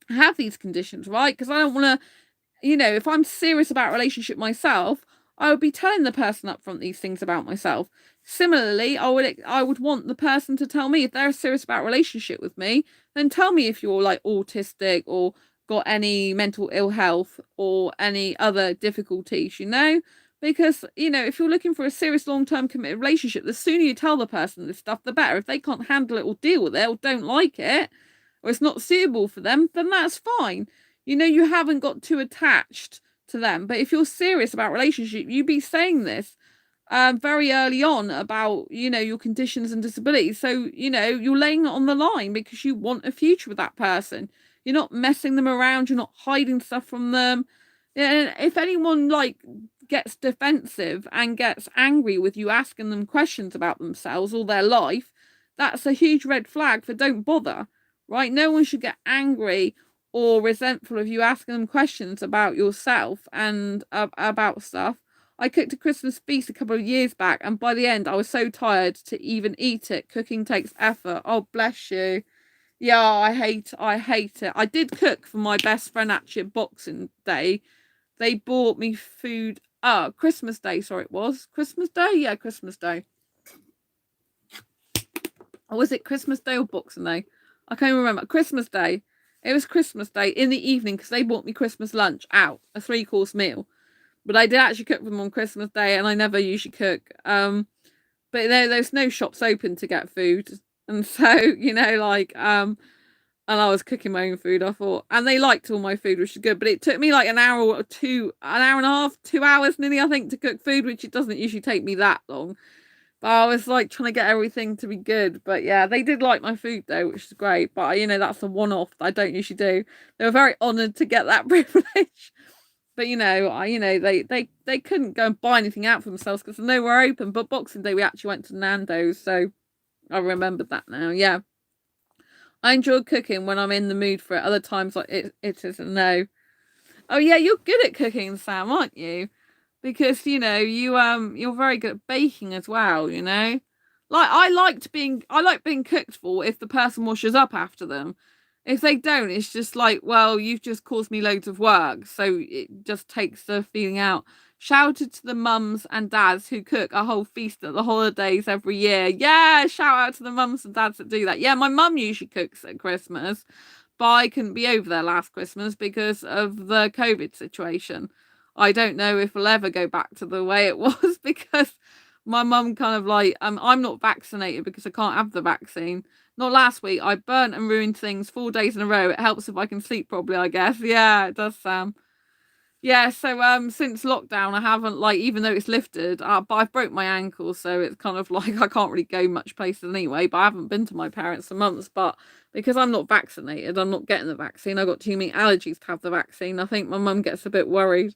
I have these conditions, right? Because I don't want to, if I'm serious about a relationship myself, I would be telling the person up front these things about myself. Similarly, I would want the person to tell me if they're serious about a relationship with me, then tell me if you're like autistic or got any mental ill health or any other difficulties, because, if you're looking for a serious long-term committed relationship, the sooner you tell the person this stuff, the better. If they can't handle it or deal with it or don't like it or it's not suitable for them, then that's fine. You haven't got too attached to them. But if you're serious about relationship, you be saying this very early on about, your conditions and disabilities. So, you're laying it on the line because you want a future with that person. You're not messing them around. You're not hiding stuff from them. And if anyone gets defensive and gets angry with you asking them questions about themselves or their life, that's a huge red flag for don't bother, right? No one should get angry or resentful of you asking them questions about yourself and about stuff. I cooked a Christmas feast a couple of years back, and by the end I was so tired to even eat it. Cooking takes effort. Oh, bless you. Yeah, I hate it. I did cook for my best friend actually at Boxing Day. They bought me food. Christmas Day, sorry, it was. Christmas Day? Yeah, Christmas Day. Or was it Christmas Day or Boxing Day? I can't even remember. Christmas Day. It was Christmas Day in the evening because they bought me Christmas lunch out, a 3-course meal. But I did actually cook them on Christmas Day, and I never usually cook. But there's no shops open to get food, and so and I was cooking my own food. I thought, and they liked all my food, which is good. But it took me like an hour or two, an hour and a half, 2 hours nearly, I think, to cook food, which it doesn't usually take me that long. But I was like trying to get everything to be good. But yeah, they did like my food though, which is great. But that's a one-off that I don't usually do. They were very honoured to get that privilege. But they couldn't go and buy anything out for themselves because they were open. But Boxing Day we actually went to Nando's, so I remembered that now. Yeah, I enjoy cooking when I'm in the mood for it. Other times like it is a no. Oh yeah, you're good at cooking, Sam, aren't you? Because you're very good at baking as well. Like I like being cooked for if the person washes up after them. If they don't, it's just like, well, you've just caused me loads of work. So it just takes the feeling out. Shouted to the mums and dads who cook a whole feast at the holidays every year. Yeah, shout out to the mums and dads that do that. Yeah, my mum usually cooks at Christmas, but I couldn't be over there last Christmas because of the COVID situation. I don't know if we'll ever go back to the way it was because my mum kind of like, I'm not vaccinated because I can't have the vaccine. Not last week. I burnt and ruined things 4 days in a row. It helps if I can sleep properly, I guess. Yeah, it does, Sam. Yeah, so since lockdown, I haven't like even though it's lifted, but I've broke my ankle, so it's kind of like I can't really go much places anyway. But I haven't been to my parents for months. But because I'm not vaccinated, I'm not getting the vaccine. I got too many allergies to have the vaccine. I think my mum gets a bit worried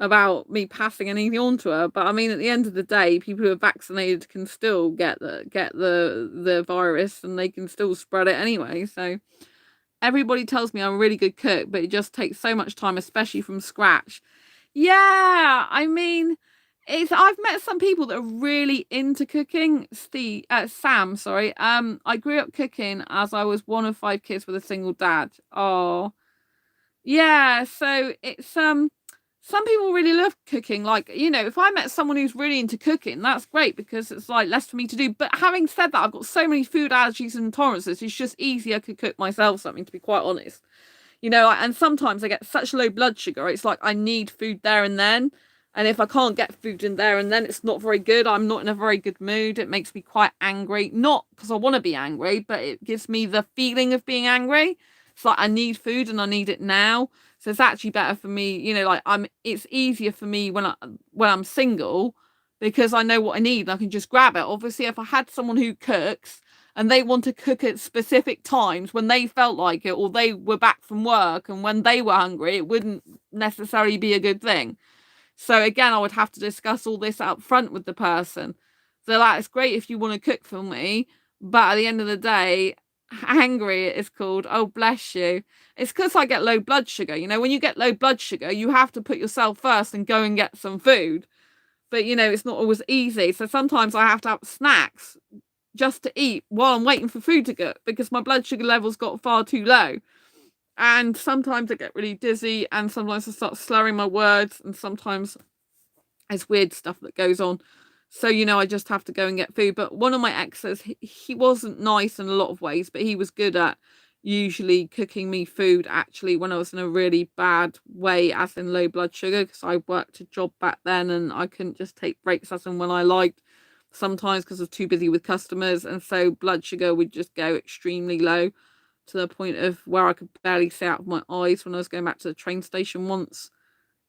about me passing anything on to her. But I mean, at the end of the day, people who are vaccinated can still get the virus, and they can still spread it anyway. So everybody tells me I'm a really good cook, but it just takes so much time, especially from scratch. Yeah, I mean, I've met some people that are really into cooking. Sam, sorry. I grew up cooking as I was one of 5 kids with a single dad. Oh, yeah. So it's some people really love cooking. Like, if I met someone who's really into cooking, that's great because it's like less for me to do. But having said that, I've got so many food allergies and intolerances. It's just easier to cook myself something, to be quite honest. And sometimes I get such low blood sugar. It's like I need food there and then. And if I can't get food in there and then, it's not very good. I'm not in a very good mood. It makes me quite angry. Not because I want to be angry, but it gives me the feeling of being angry. It's like I need food and I need it now. So it's actually better for me, like it's easier for me when I'm single because I know what I need and I can just grab it. Obviously, if I had someone who cooks and they want to cook at specific times when they felt like it or they were back from work and when they were hungry, it wouldn't necessarily be a good thing. So again, I would have to discuss all this up front with the person. So like, it's great if you want to cook for me, but at the end of the day, angry it's called. Oh, bless you. It's because I get low blood sugar. When you get low blood sugar, you have to put yourself first and go and get some food. But it's not always easy. So sometimes I have to have snacks just to eat while I'm waiting for food to cook because my blood sugar levels got far too low. And sometimes I get really dizzy and sometimes I start slurring my words and sometimes there's weird stuff that goes on. So, I just have to go and get food. But one of my exes, he wasn't nice in a lot of ways, but he was good at usually cooking me food actually when I was in a really bad way, as in low blood sugar, because I worked a job back then and I couldn't just take breaks as and when I liked sometimes because I was too busy with customers. And so blood sugar would just go extremely low to the point of where I could barely see out of my eyes when I was going back to the train station once.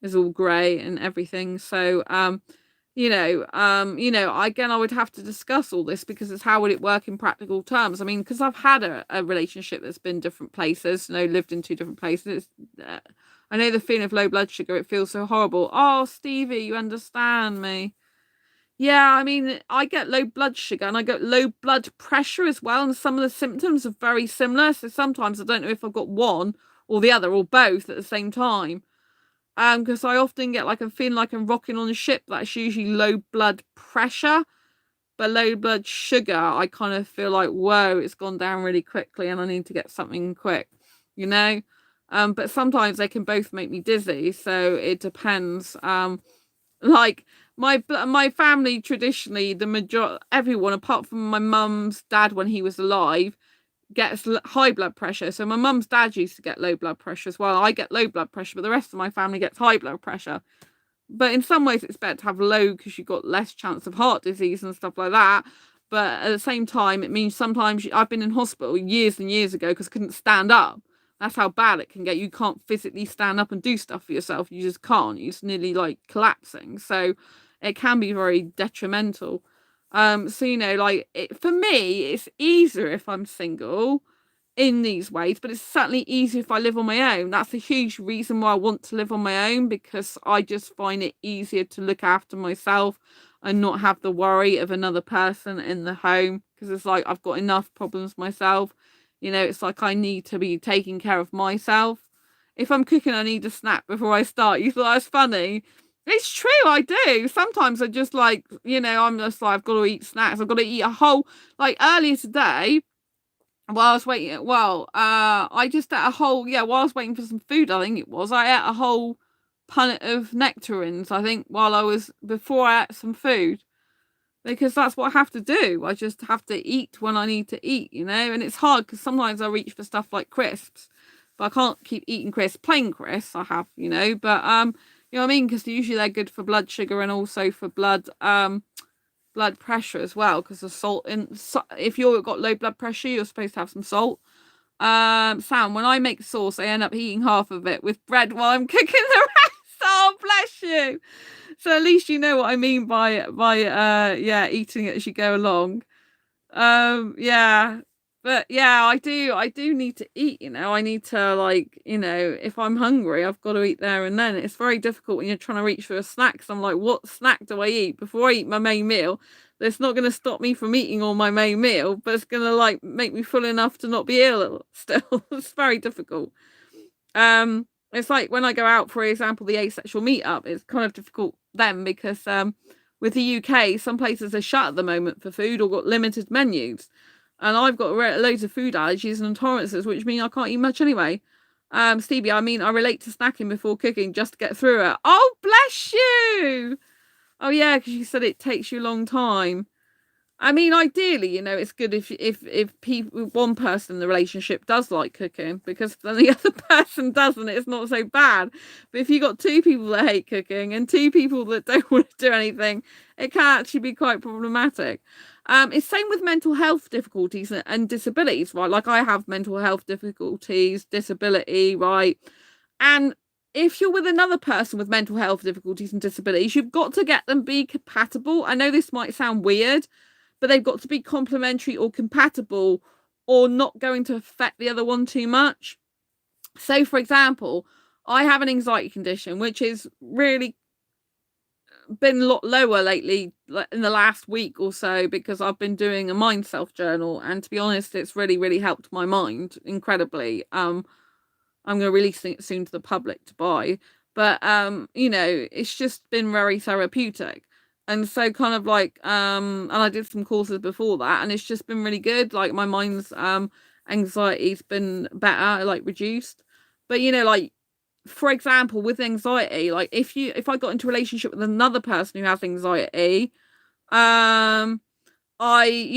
It's all grey and everything. So, again, I would have to discuss all this because it's how would it work in practical terms. I mean, because I've had a relationship that's been different places, lived in 2 different places. I know the feeling of low blood sugar. It feels so horrible. Oh, Stevie, you understand me. Yeah, I mean, I get low blood sugar and I get low blood pressure as well. And some of the symptoms are very similar. So sometimes I don't know if I've got one or the other or both at the same time. Because I often get like a feeling like I'm rocking on a ship that's usually low blood pressure. below blood sugar, I kind of feel like, whoa, it's gone down really quickly and I need to get something quick, you know. But sometimes they can both make me dizzy, so it depends. Like my family traditionally, everyone apart from my mum's dad when he was alive gets high blood pressure. So my mum's dad used to get low blood pressure as well. I get low blood pressure, but the rest of my family gets high blood pressure. But in some ways it's better to have low because you've got less chance of heart disease and stuff like that. But at the same time, it means sometimes I've been in hospital years and years ago because I couldn't stand up. That's how bad it can get. You can't physically stand up and do stuff for yourself. You just can't. You're just nearly like collapsing. So it can be very detrimental. So, you know, like for me, it's easier if I'm single in these ways, but it's certainly easier if I live on my own. That's a huge reason why I want to live on my own, because I just find it easier to look after myself and not have the worry of another person in the home, because it's like I've got enough problems myself. You know, it's like I need to be taking care of myself. If I'm cooking, I need a snack before I start. You thought that was funny? It's true, I do. Sometimes I just like, you know, I'm just like, I've got to eat snacks. I've got to eat a whole, like earlier today, while I was waiting, I just ate a whole, while I was waiting for some food, I think it was, I ate a whole punnet of nectarines, I think, before I ate some food. Because that's what I have to do. I just have to eat when I need to eat, you know? And it's hard because sometimes I reach for stuff like crisps, but I can't keep eating crisps, plain crisps I have, you know? But, you know what I mean? Because usually they're good for blood sugar and also for blood pressure as well, because the salt if you've got low blood pressure, you're supposed to have some salt. Sam, when I make sauce, I end up eating half of it with bread while I'm cooking the rest. Oh, bless you. So at least you know what I mean by eating it as you go along. But yeah, I do need to eat, you know. I need to, like, you know, if I'm hungry, I've got to eat there and then. It's very difficult when you're trying to reach for a snack. So I'm like, what snack do I eat before I eat my main meal? That's not going to stop me from eating all my main meal, but it's going to like make me full enough to not be ill still. It's very difficult. It's like when I go out, for example, the asexual meetup, it's kind of difficult then because with the UK, some places are shut at the moment for food or got limited menus. And I've got loads of food allergies and intolerances, which mean I can't eat much anyway. Stevie, I mean, I relate to snacking before cooking just to get through it. Oh, bless you! Oh, yeah, because you said it takes you a long time. I mean, ideally, you know, it's good if people, one person in the relationship does like cooking, because then the other person doesn't, it's not so bad. But if you got two people that hate cooking and two people that don't want to do anything, it can actually be quite problematic. It's same with mental health difficulties and disabilities, right? Like I have mental health difficulties, disability, right? And if you're with another person with mental health difficulties and disabilities, you've got to get them be compatible. I know this might sound weird, but they've got to be complementary or compatible or not going to affect the other one too much. So, for example, I have an anxiety condition, which has really been a lot lower lately in the last week or so, because I've been doing a mind self journal. And to be honest, it's really, really helped my mind incredibly. I'm going to release it soon to the public to buy. But, you know, it's just been very therapeutic. And so kind of like, and I did some courses before that, and it's just been really good. Like my mind's anxiety's been better, like reduced. But, you know, like, for example, with anxiety, like if I got into a relationship with another person who has anxiety, you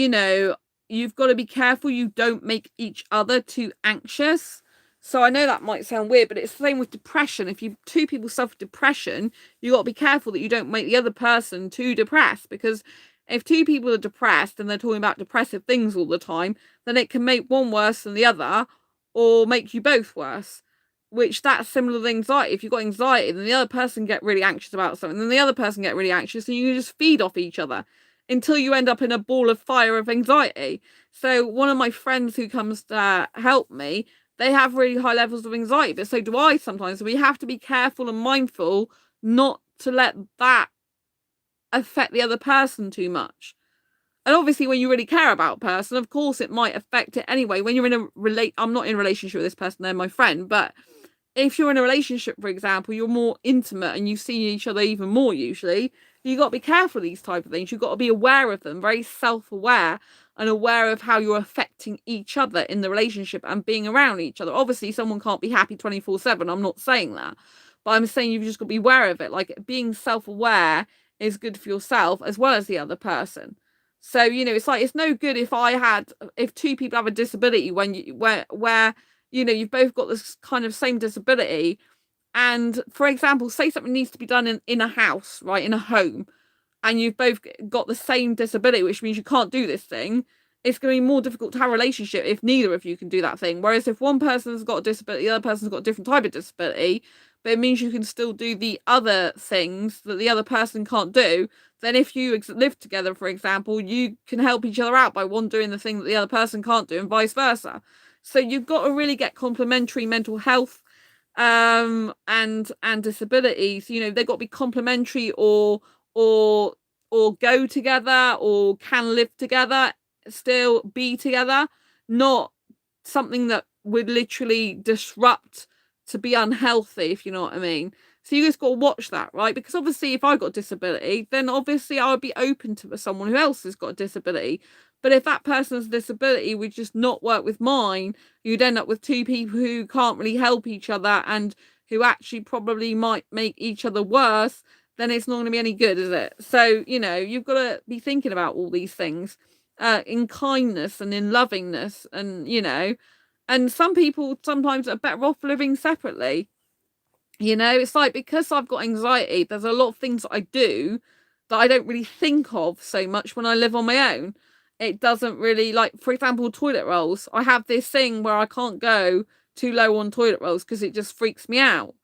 know, you've got to be careful you don't make each other too anxious. So I know that might sound weird, but it's the same with depression. If two people suffer depression, you got to be careful that you don't make the other person too depressed, because if two people are depressed and they're talking about depressive things all the time, then it can make one worse than the other or make you both worse, which that's similar to anxiety. If you've got anxiety, then the other person get really anxious about something, then the other person get really anxious, and you just feed off each other until you end up in a ball of fire of anxiety. So one of my friends who comes to help me, they have really high levels of anxiety, but so do I sometimes. So we have to be careful and mindful not to let that affect the other person too much. And obviously when you really care about a person, of course it might affect it anyway. When you're in I'm not in a relationship with this person, they're my friend, but if you're in a relationship, for example, you're more intimate and you see each other even more usually. you got to be careful of these type of things. You've got to be aware of them, very self-aware and aware of how you're affecting each other in the relationship and being around each other. Obviously, someone can't be happy 24/7. I'm not saying that. But I'm saying you've just got to be aware of it. Like, being self-aware is good for yourself as well as the other person. So, it's like, it's no good if two people have a disability where you've both got this kind of same disability. And for example, say something needs to be done in a house, right, in a home, and you've both got the same disability, which means you can't do this thing. It's going to be more difficult to have a relationship if neither of you can do that thing. Whereas if one person's got a disability, the other person's got a different type of disability, but it means you can still do the other things that the other person can't do, then if you live together, for example, you can help each other out by one doing the thing that the other person can't do and vice versa. So you've got to really get complementary mental health and disabilities. They've got to be complementary or go together or can live together, still be together, not something that would literally disrupt to be unhealthy, if you know what I mean. So you just got to watch that, right? Because obviously if I got a disability, then obviously I would be open to someone who else has got a disability. But if that person's disability would just not work with mine, you'd end up with two people who can't really help each other and who actually probably might make each other worse. Then it's not going to be any good, is it? So, you've got to be thinking about all these things in kindness and in lovingness. And, and some people sometimes are better off living separately. It's like, because I've got anxiety, there's a lot of things that I do that I don't really think of so much when I live on my own. It doesn't really, like, for example, toilet rolls. I have this thing where I can't go too low on toilet rolls because it just freaks me out.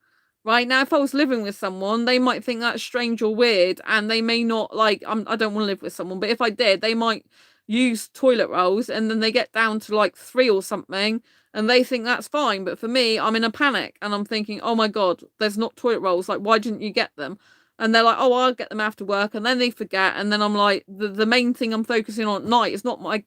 Right now, if I was living with someone, they might think that's strange or weird, and they may not like. I don't want to live with someone, but if I did, they might use toilet rolls, and then they get down to like 3 or something, and they think that's fine. But for me, I'm in a panic, and I'm thinking, oh my god, there's not toilet rolls. Like, why didn't you get them? And they're like, oh, I'll get them after work, and then they forget, and then I'm like, the main thing I'm focusing on at night is not my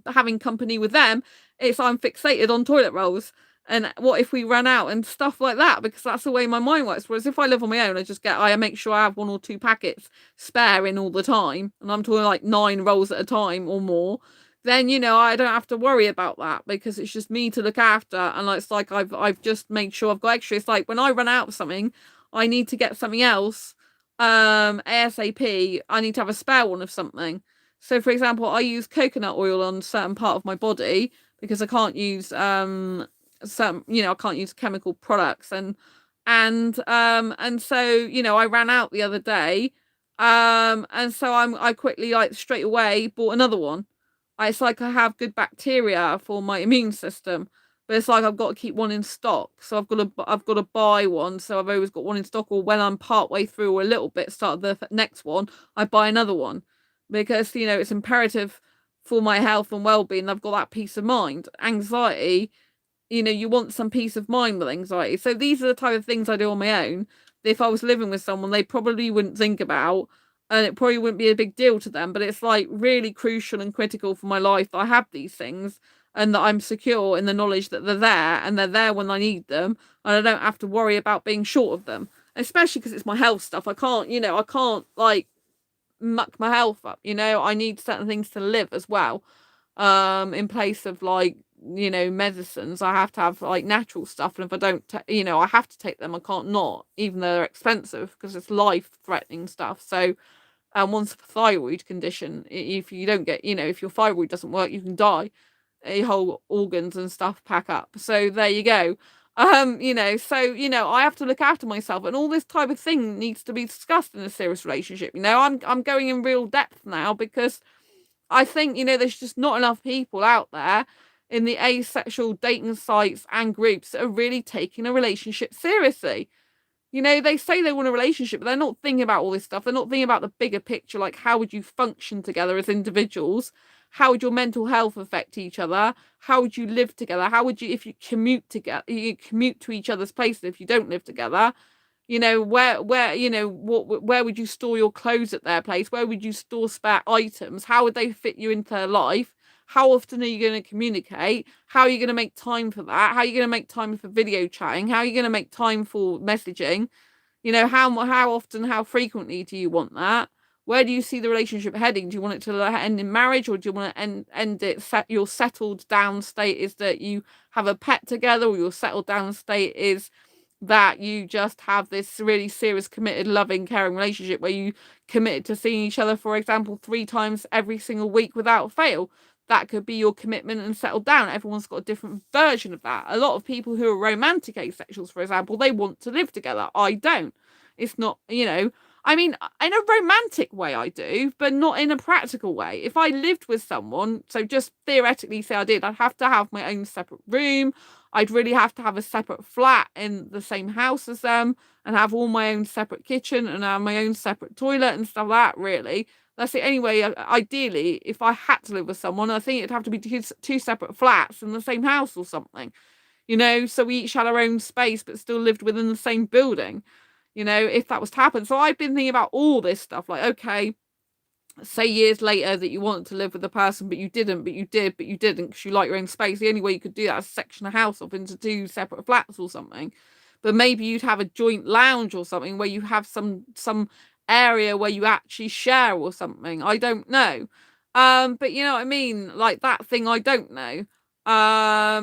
having company with them. It's I'm fixated on toilet rolls. And what if we ran out and stuff like that? Because that's the way my mind works. Whereas if I live on my own, I make sure I have 1 or 2 packets spare in all the time. And I'm talking like 9 rolls at a time or more. Then, I don't have to worry about that because it's just me to look after. And it's like I've just made sure I've got extra. It's like when I run out of something, I need to get something else. ASAP, I need to have a spare one of something. So for example, I use coconut oil on a certain part of my body because I can't use I can't use chemical products and so I ran out the other day, and so I quickly, like, straight away bought another one. It's like I have good bacteria for my immune system, but it's like I've got to keep one in stock, so I've got to buy one, so I've always got one in stock, or when I'm part way through or a little bit start the next one, I buy another one because it's imperative for my health and well-being. I've got that peace of mind. Anxiety, you want some peace of mind with anxiety. So these are the type of things I do on my own. If I was living with someone, they probably wouldn't think about, and it probably wouldn't be a big deal to them. But it's like really crucial and critical for my life that I have these things and that I'm secure in the knowledge that they're there and they're there when I need them, and I don't have to worry about being short of them. Especially because it's my health stuff. I can't like muck my health up. I need certain things to live as well. In place of like medicines, I have to have like natural stuff, and if I don't I have to take them. I can't not, even though they're expensive, because it's life threatening stuff. So one's a thyroid condition. If you don't get if your thyroid doesn't work, you can die. Your whole organs and stuff pack up. So there you go. I have to look after myself, and all this type of thing needs to be discussed in a serious relationship. I'm going in real depth now because I think, there's just not enough people out there in the asexual dating sites and groups that are really taking a relationship seriously. They say they want a relationship, but they're not thinking about all this stuff. They're not thinking about the bigger picture, like how would you function together as individuals? How would your mental health affect each other? How would you live together? How would you, if you commute together, you commute to each other's places if you don't live together? Where where would you store your clothes at their place? Where would you store spare items? How would they fit you into their life? How often are you going to communicate? How are you going to make time for that? How are you going to make time for video chatting? How are you going to make time for messaging? How often, how frequently do you want that? where do you see the relationship heading? Do you want it to end in marriage, or do you want to end it your settled down state is that you have a pet together, or your settled down state is that you just have this really serious, committed, loving, caring relationship where you committed to seeing each other, for example, 3 times every single week without fail? That could be your commitment and settled down. Everyone's got a different version of that. A lot of people who are romantic asexuals, for example, they want to live together. I don't. It's not, I mean, in a romantic way I do, but not in a practical way. If I lived with someone, so just theoretically say I did, I'd have to have my own separate room. I'd really have to have a separate flat in the same house as them and have all my own separate kitchen and have my own separate toilet and stuff like that, really. That's it. Anyway, ideally, if I had to live with someone, I think it'd have to be two separate flats in the same house or something, so we each had our own space but still lived within the same building, if that was to happen. So I've been thinking about all this stuff, like, okay, say years later that you wanted to live with a person, but you didn't, but you did, but you didn't because you like your own space. The only way you could do that is section a house off into 2 separate flats or something. But maybe you'd have a joint lounge or something where you have some area where you actually share or something. I don't know. But you know what I mean? Like that thing, I don't know.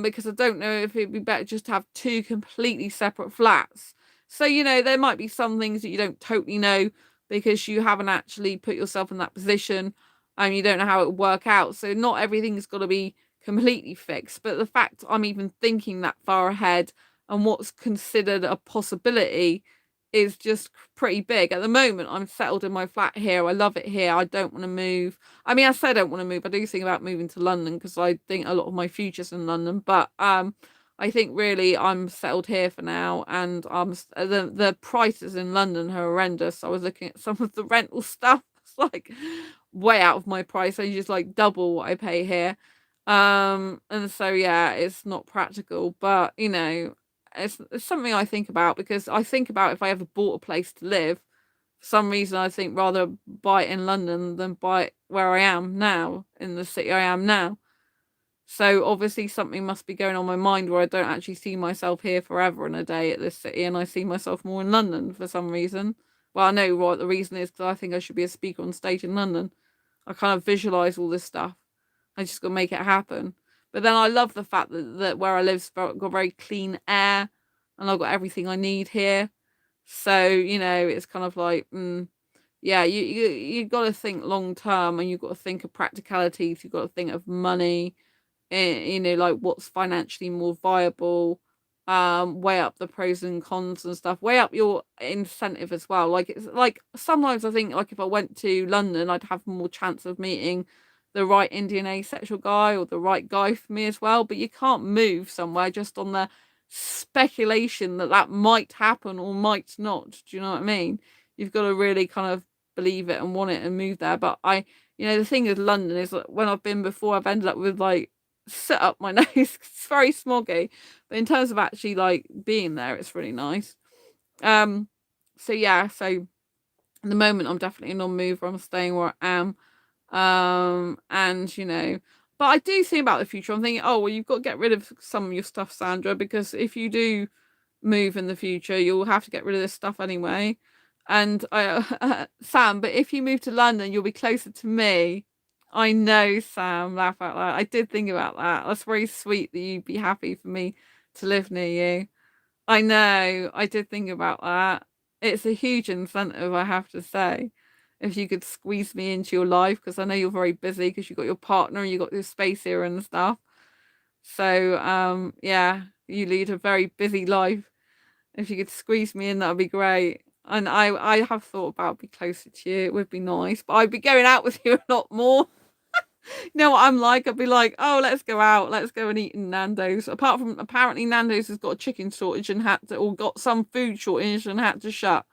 Because I don't know if it'd be better just to have 2 completely separate flats. So, there might be some things that you don't totally know because you haven't actually put yourself in that position and you don't know how it would work out. So not everything's got to be completely fixed. But the fact I'm even thinking that far ahead and what's considered a possibility is just pretty big. At the moment, I'm settled in my flat here. I love it here. I don't want to move. I mean, I say I don't want to move. I do think about moving to London because I think a lot of my future's in London. But I think really I'm settled here for now, and the prices in London are horrendous. I was looking at some of the rental stuff. It's like way out of my price. I just like double what I pay here. And so yeah, it's not practical, but it's something I think about because I think about if I ever bought a place to live, for some reason I think rather buy it in London than buy it where I am now, in the city I am now. So obviously something must be going on in my mind where I don't actually see myself here forever and a day at this city, and I see myself more in London for some reason. Well, I know what the reason is because I think I should be a speaker on stage in London. I kind of visualize all this stuff. I just got to make it happen. But then I love the fact that where I live's got very clean air and I've got everything I need here. So, it's kind of like, yeah, you got to think long term, and you've got to think of practicalities. You've got to think of money, like what's financially more viable, weigh up the pros and cons and stuff, weigh up your incentive as well. Like, it's like sometimes I think like if I went to London, I'd have more chance of meeting the right Indian asexual guy or the right guy for me as well. But you can't move somewhere just on the speculation that might happen or might not. Do you know what I mean? You've got to really kind of believe it and want it and move there. But the thing with London is that when I've been before, I've ended up with like sit up my nose. It's very smoggy, but in terms of actually like being there, it's really nice. So yeah, so at the moment I'm definitely a non-mover. I'm staying where I am. And but I do think about the future. I'm thinking, oh well, you've got to get rid of some of your stuff, Sandra, because if you do move in the future, you'll have to get rid of this stuff anyway. And Sam, but if you move to London, you'll be closer to me. I know, Sam, laugh out loud. I did think about that. That's very sweet that you'd be happy for me to live near you. I know, I did think about that. It's a huge incentive, I have to say, if you could squeeze me into your life, because I know you're very busy because you've got your partner and you've got your space here and stuff. So, yeah, you lead a very busy life. If you could squeeze me in, that would be great. And I have thought about being closer to you. It would be nice, but I'd be going out with you a lot more. You know what I'm like? I'd be like, oh, let's go out. Let's go and eat in Nando's. Apart from apparently Nando's has got a chicken shortage and or got some food shortage and had to shut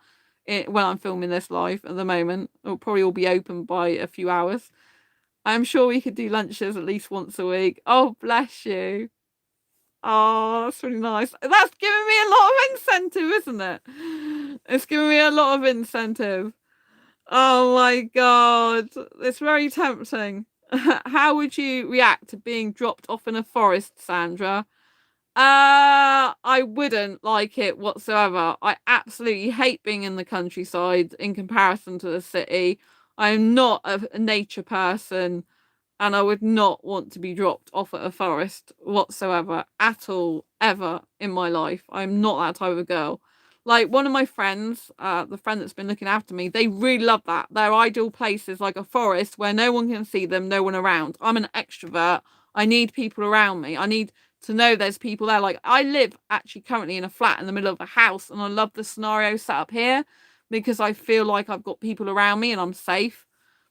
it when I'm filming this live at the moment. It'll probably all be open by a few hours. I'm sure we could do lunches at least once a week. Oh, bless you. Oh, that's really nice. That's giving me a lot of incentive, isn't it? It's giving me a lot of incentive. Oh my God. It's very tempting. How would you react to being dropped off in a forest, Sandra? I wouldn't like it whatsoever. I absolutely hate being in the countryside in comparison to the city. I'm not a nature person, and I would not want to be dropped off at a forest whatsoever, at all, ever in my life. I'm not that type of girl. Like one of my friends, the friend that's been looking after me, they really love that. Their ideal place is like a forest where no one can see them, no one around. I'm an extrovert. I need people around me. I need to know there's people there. Like I live actually currently in a flat in the middle of a house, and I love the scenario set up here because I feel like I've got people around me and I'm safe.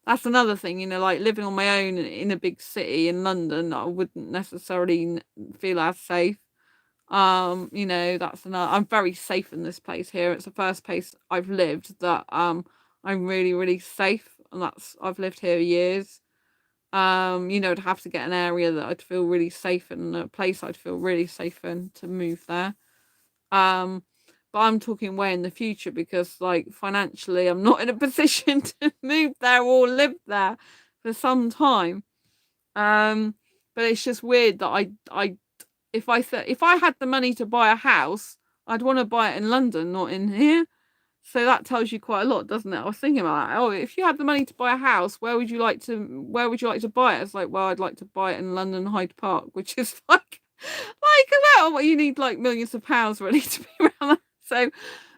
That's another thing, like living on my own in a big city in London, I wouldn't necessarily feel as safe. That's another. I'm very safe in this place here. It's the first place I've lived that I'm really, really safe, and I've lived here years. To have to get an area that I'd feel really safe in, a place I'd feel really safe in to move there. But I'm talking way in the future because, like, financially, I'm not in a position to move there or live there for some time. But it's just weird that if I had the money to buy a house, I'd want to buy it in London, not in here. So that tells you quite a lot, doesn't it? I was thinking about that. Oh, if you had the money to buy a house, where would you like to buy it? It's like, well, I'd like to buy it in London Hyde Park, which is like a lot. You need like millions of pounds really to be around that. So,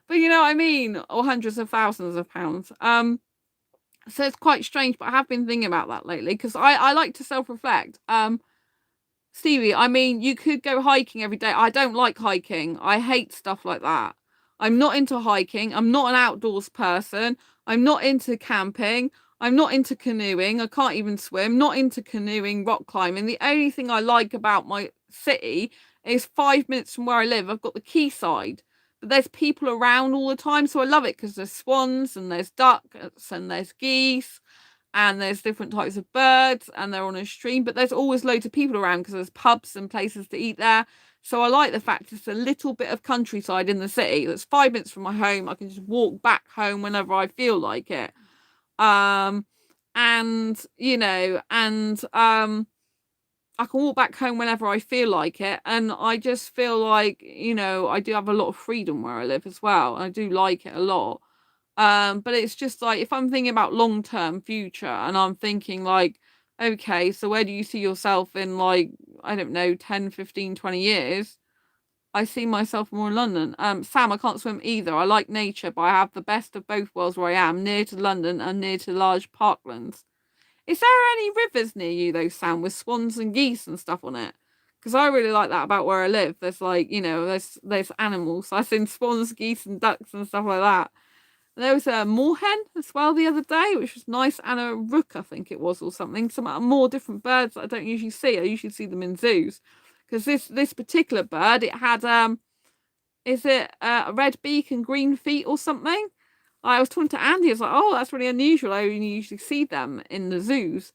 but you know what I mean, or hundreds of thousands of pounds. So it's quite strange, but I have been thinking about that lately because I like to self-reflect. Stevie, I mean, you could go hiking every day. I don't like hiking. I hate stuff like that. I'm not into hiking. I'm not an outdoors person. I'm not into camping. I'm not into canoeing. I can't even swim. Not into canoeing, rock climbing. The only thing I like about my city is 5 minutes from where I live. I've got the quayside, but there's people around all the time. So I love it because there's swans and there's ducks and there's geese and there's different types of birds and they're on a stream, but there's always loads of people around because there's pubs and places to eat there. So I like the fact it's a little bit of countryside in the city that's 5 minutes from my home. I can just walk back home whenever I feel like it. And I can walk back home whenever I feel like it. And I just feel like, I do have a lot of freedom where I live as well. I do like it a lot. But it's just like if I'm thinking about long-term future and I'm thinking like, okay, so where do you see yourself in like, I don't know, 10, 15, 20 years? I see myself more in London. Sam, I can't swim either. I like nature, but I have the best of both worlds where I am, near to London and near to large parklands. Is there any rivers near you though, Sam, with swans and geese and stuff on it? Because I really like that about where I live. There's like, there's animals. I've seen swans, geese, and ducks and stuff like that. There was a moorhen as well the other day, which was nice, and a rook, I think it was, or something. Some more different birds that I don't usually see. I usually see them in zoos. Because this particular bird, it had is it a red beak and green feet or something? I was talking to Andy. I was like, oh, that's really unusual. I only usually see them in the zoos.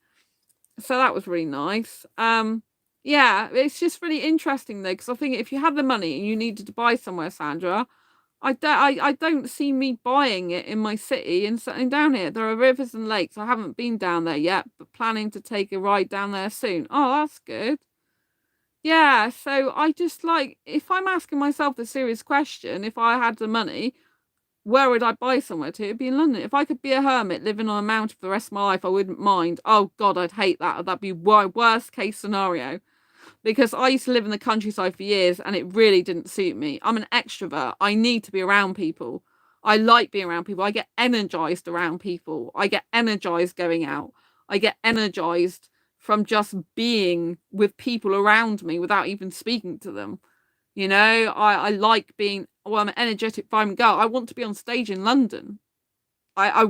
So that was really nice. Yeah, it's just really interesting though, because I think if you had the money and you needed to buy somewhere, Sandra, I don't see me buying it in my city and settling down here. There are rivers and lakes. I haven't been down there yet, but planning to take a ride down there soon. Oh, that's good. Yeah, so I just like, if I'm asking myself the serious question, if I had the money, where would I buy somewhere to? It'd be in London. If I could be a hermit living on a mountain for the rest of my life, I wouldn't mind. Oh God, I'd hate that. That'd be my worst case scenario. Because I used to live in the countryside for years and it really didn't suit me. I'm an extrovert. I need to be around people. I like being around people. I get energized around people. I get energized going out. I get energized from just being with people around me without even speaking to them. I like being, well, I'm an energetic, vibrant girl. I want to be on stage in London. I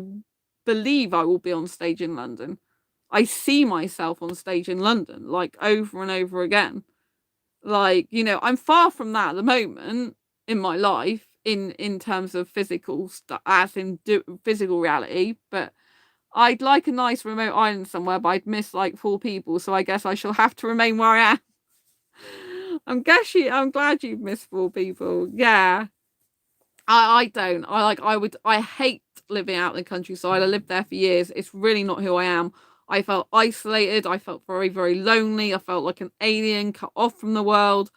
believe I will be on stage in London. I see myself on stage in London, like over and over again. Like, I'm far from that at the moment in my life, in terms of physical stuff, as in physical reality. But I'd like a nice remote island somewhere, but I'd miss like 4 people. So I guess I shall have to remain where I am. I'm glad you've missed 4 people. Yeah. I don't. I hate living out in the countryside. I lived there for years. It's really not who I am. I felt isolated. I felt very, very lonely. I felt like an alien cut off from the world.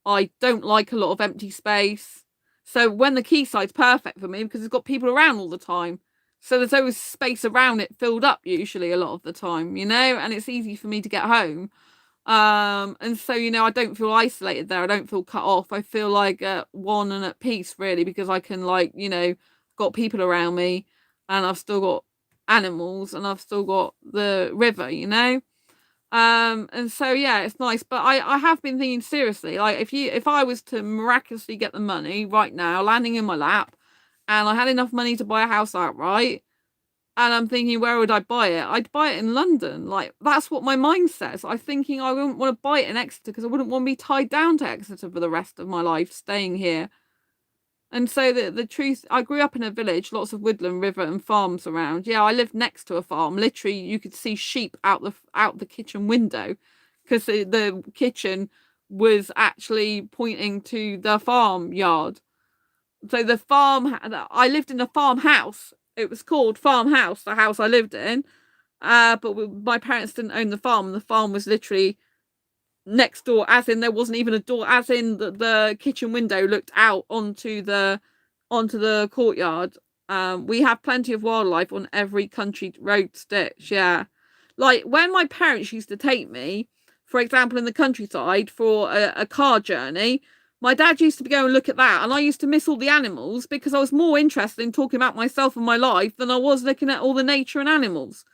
I don't like a lot of empty space. So when the quayside's perfect for me because it's got people around all the time. So there's always space around it filled up usually a lot of the time, and it's easy for me to get home. And so, I don't feel isolated there. I don't feel cut off. I feel like one and at peace, really, because I can, got people around me, and I've still got animals, and I've still got the river. And so, yeah, it's nice. But I have been thinking seriously, like, if I was to miraculously get the money right now, landing in my lap, and I had enough money to buy a house outright, and I'm thinking, where would I buy it? I'd buy it in London. Like, that's what my mind says. I'm thinking I wouldn't want to buy it in Exeter because I wouldn't want to be tied down to Exeter for the rest of my life, staying here. And so the truth, I grew up in a village, lots of woodland, river, and farms around. Yeah, I lived next to a farm. Literally, you could see sheep out the kitchen window, because the kitchen was actually pointing to the farmyard. So I lived in a farmhouse. It was called farmhouse, the house I lived in. But my parents didn't own the farm, and the farm was literally next door, as in there wasn't even a door, as in the kitchen window looked out onto the courtyard. We have plenty of wildlife on every country road stitch. Yeah, like when my parents used to take me, for example, in the countryside for a car journey, my dad used to go and look at that, and I used to miss all the animals because I was more interested in talking about myself and my life than I was looking at all the nature and animals.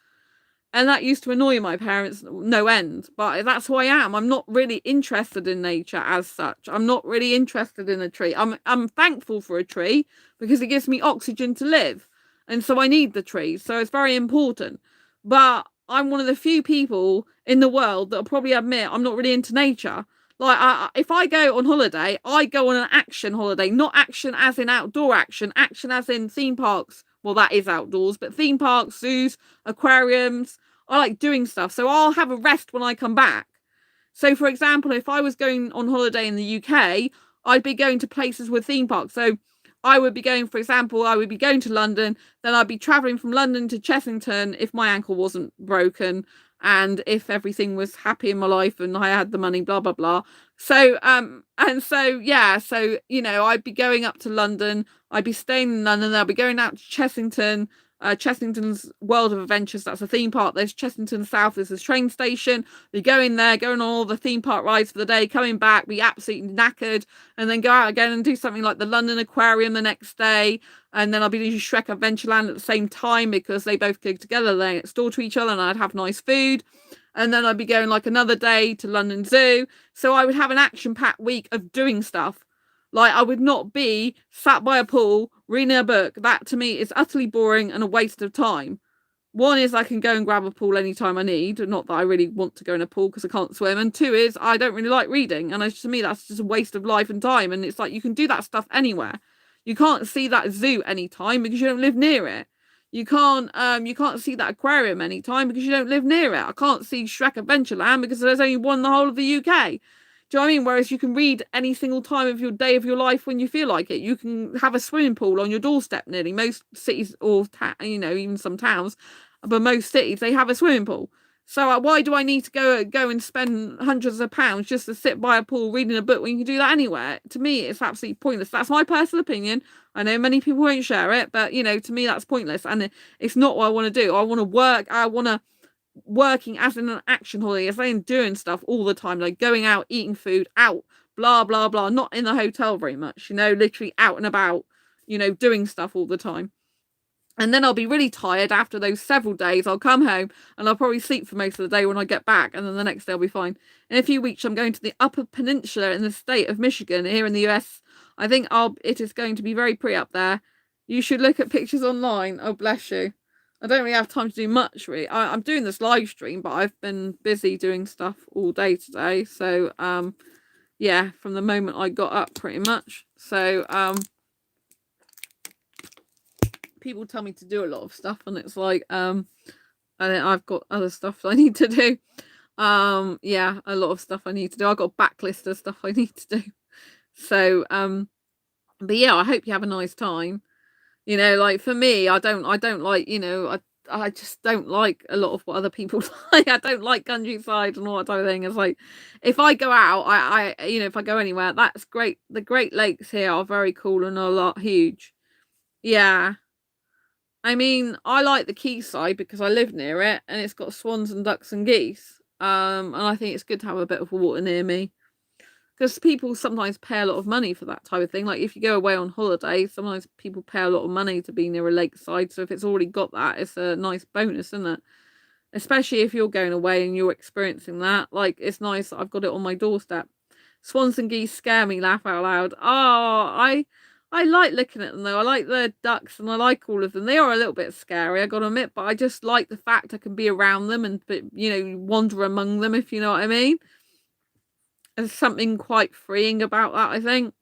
And that used to annoy my parents no end. But that's who I am. I'm not really interested in nature as such. I'm not really interested in a tree. I'm thankful for a tree because it gives me oxygen to live. And so I need the trees. So it's very important. But I'm one of the few people in the world that'll probably admit I'm not really into nature. Like, if I go on holiday, I go on an action holiday, not action as in outdoor action as in theme parks. Well, that is outdoors, but theme parks, zoos, aquariums. I like doing stuff. So I'll have a rest when I come back. So, for example, if I was going on holiday in the UK, I'd be going to places with theme parks. So I would be going, for example, I would be going to London, then I'd be traveling from London to Chessington if my ankle wasn't broken and if everything was happy in my life and I had the money, blah, blah, blah. So, and so, yeah, so, I'd be going up to London, I'd be staying in London, I'd be going out to Chessington, Chessington's World of Adventures, that's a theme park. There's Chessington South, there's a train station. You go in there, going on all the theme park rides for the day, coming back, be absolutely knackered, and then go out again and do something like the London Aquarium the next day. And then I'll be doing Shrek Adventureland at the same time because they both go together, they're next door to each other, and I'd have nice food. And then I'd be going like another day to London Zoo. So I would have an action-packed week of doing stuff. Like, I would not be sat by a pool reading a book. That to me is utterly boring and a waste of time. One is I can go and grab a pool anytime I need. Not that I really want to go in a pool because I can't swim. And two is I don't really like reading. And to me, that's just a waste of life and time. And it's like you can do that stuff anywhere. You can't see that zoo anytime because you don't live near it. You can't see that aquarium anytime because you don't live near it. I can't see Shrek Adventureland because there's only one in the whole of the UK. Do you know what I mean? Whereas you can read any single time of your day of your life when you feel like it. You can have a swimming pool on your doorstep nearly. Most cities or, even some towns, but most cities, they have a swimming pool. So why do I need to go and spend hundreds of pounds just to sit by a pool reading a book when you can do that anywhere? To me, it's absolutely pointless. That's my personal opinion. I know many people won't share it, but, to me, that's pointless. And it's not what I want to do. I want to work. I want to working as in an action holiday, as in doing stuff all the time, like going out, eating food, out, blah, blah, blah, not in the hotel very much, literally out and about, doing stuff all the time. And then I'll be really tired after those several days. I'll come home and I'll probably sleep for most of the day when I get back. And then the next day I'll be fine. In a few weeks, I'm going to the Upper Peninsula in the state of Michigan here in the US. I think it is going to be very pretty up there. You should look at pictures online. Oh, bless you. I don't really have time to do much, really. I'm doing this live stream, but I've been busy doing stuff all day today. So, yeah, from the moment I got up, pretty much. So, people tell me to do a lot of stuff, and it's like, and I've got other stuff I need to do. Yeah, a lot of stuff I need to do. I've got a backlist of stuff I need to do. So, but yeah, I hope you have a nice time. Like for me, I don't like, I just don't like a lot of what other people like. I don't like countryside and all that type of thing. It's like, if I go out, if I go anywhere, that's great. The Great Lakes here are very cool and a lot huge. Yeah. I mean, I like the quayside because I live near it and it's got swans and ducks and geese. And I think it's good to have a bit of water near me. Because people sometimes pay a lot of money for that type of thing. Like if you go away on holiday, sometimes people pay a lot of money to be near a lakeside. So if it's already got that, it's a nice bonus, isn't it? Especially if you're going away and you're experiencing that. Like it's nice that I've got it on my doorstep. Swans and geese scare me, laugh out loud. I like looking at them though. I like the ducks and I like all of them. They are a little bit scary, I gotta admit, but I just like the fact I can be around them and wander among them, if you know what I mean. There's something quite freeing about that, I think.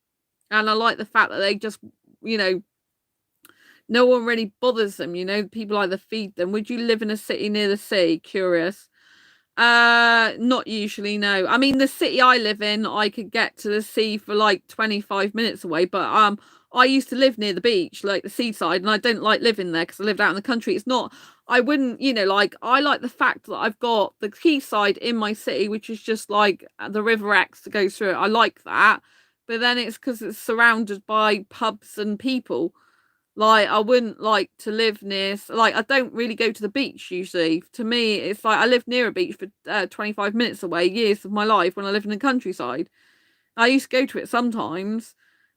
And I like the fact that they just, no one really bothers them, people either feed them. Would you live in a city near the sea? Curious. Not usually, no. I mean, the city I live in, I could get to the sea for like 25 minutes away, but I used to live near the beach, like the seaside, and I don't like living there because I lived out in the country. It's not, I wouldn't, I like the fact that I've got the quayside in my city, which is just like the River Exe that goes through it. I like that, but then it's because it's surrounded by pubs and people. Like, I wouldn't like to live near, like, I don't really go to the beach usually. To me, it's like I lived near a beach for 25 minutes away, years of my life when I lived in the countryside. I used to go to it sometimes,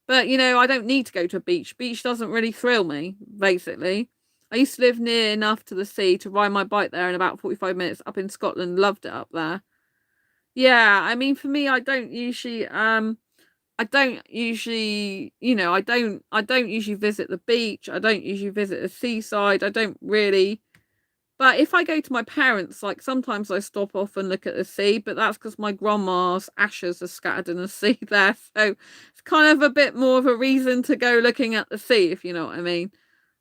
but I don't need to go to a beach. Beach doesn't really thrill me, basically. I used to live near enough to the sea to ride my bike there in about 45 minutes up in Scotland. Loved it up there. Yeah, I mean, for me, I don't usually, I don't usually visit the beach. I don't usually visit the seaside. I don't really. But if I go to my parents, like sometimes I stop off and look at the sea, but that's because my grandma's ashes are scattered in the sea there. So it's kind of a bit more of a reason to go looking at the sea, if you know what I mean.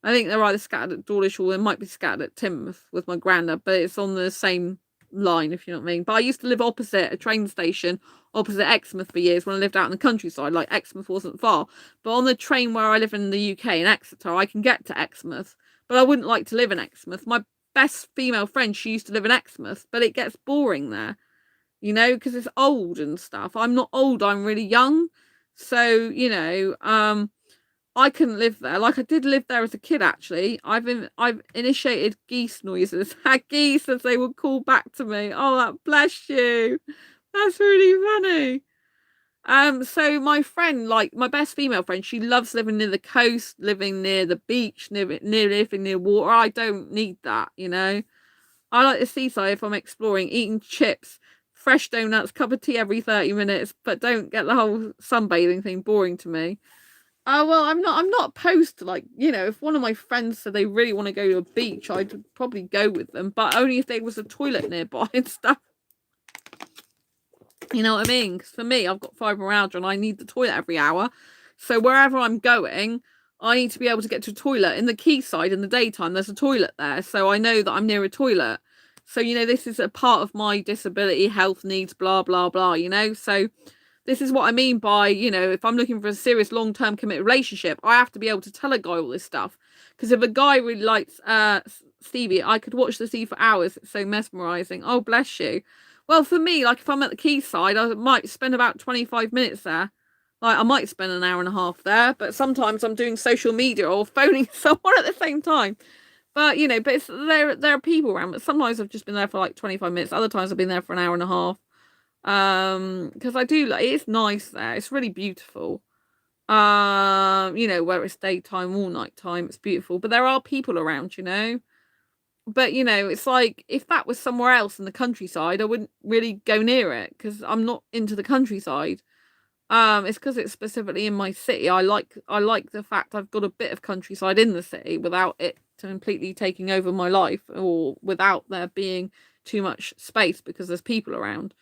I think they're either scattered at Dawlish or they might be scattered at Teignmouth with my granddad, but it's on the same line, if you know what I mean. But I used to live opposite a train station, opposite Exmouth for years when I lived out in the countryside. Like Exmouth wasn't far, but on the train where I live in the UK in Exeter, I can get to Exmouth. But I wouldn't like to live in Exmouth. My best female friend, she used to live in Exmouth, but it gets boring there, because it's old and stuff. I'm not old, I'm really young. So, I couldn't live there. Like I did live there as a kid actually. I've initiated geese noises. Geese as they would call back to me. Oh, that bless you. That's really funny. So my friend, like my best female friend, she loves living near the coast, living near the beach, living near water. I don't need that, I like the seaside if I'm exploring, eating chips, fresh donuts, cup of tea every 30 minutes, but don't get the whole sunbathing thing boring to me. Oh well, I'm not opposed to like, if one of my friends said they really want to go to a beach, I'd probably go with them, but only if there was a toilet nearby and stuff. You know what I mean? Because for me, I've got fibromyalgia and I need the toilet every hour. So wherever I'm going, I need to be able to get to a toilet. In the quayside in the daytime, there's a toilet there. So I know that I'm near a toilet. So, this is a part of my disability, health needs, blah, blah, blah, So this is what I mean by, if I'm looking for a serious long-term committed relationship, I have to be able to tell a guy all this stuff. Because if a guy really likes Stevie, I could watch the sea for hours. It's so mesmerizing. Oh, bless you. Well, for me, like if I'm at the quayside, I might spend about 25 minutes there. Like I might spend an hour and a half there, but sometimes I'm doing social media or phoning someone at the same time. But but there are people around. But sometimes I've just been there for like 25 minutes. Other times I've been there for an hour and a half. Because I do like it's nice there. It's really beautiful. Whether it's daytime or nighttime, it's beautiful. But there are people around, But it's like if that was somewhere else in the countryside, I wouldn't really go near it because I'm not into the countryside. It's because it's specifically in my city. I like the fact I've got a bit of countryside in the city without it completely taking over my life or without there being too much space because there's people around.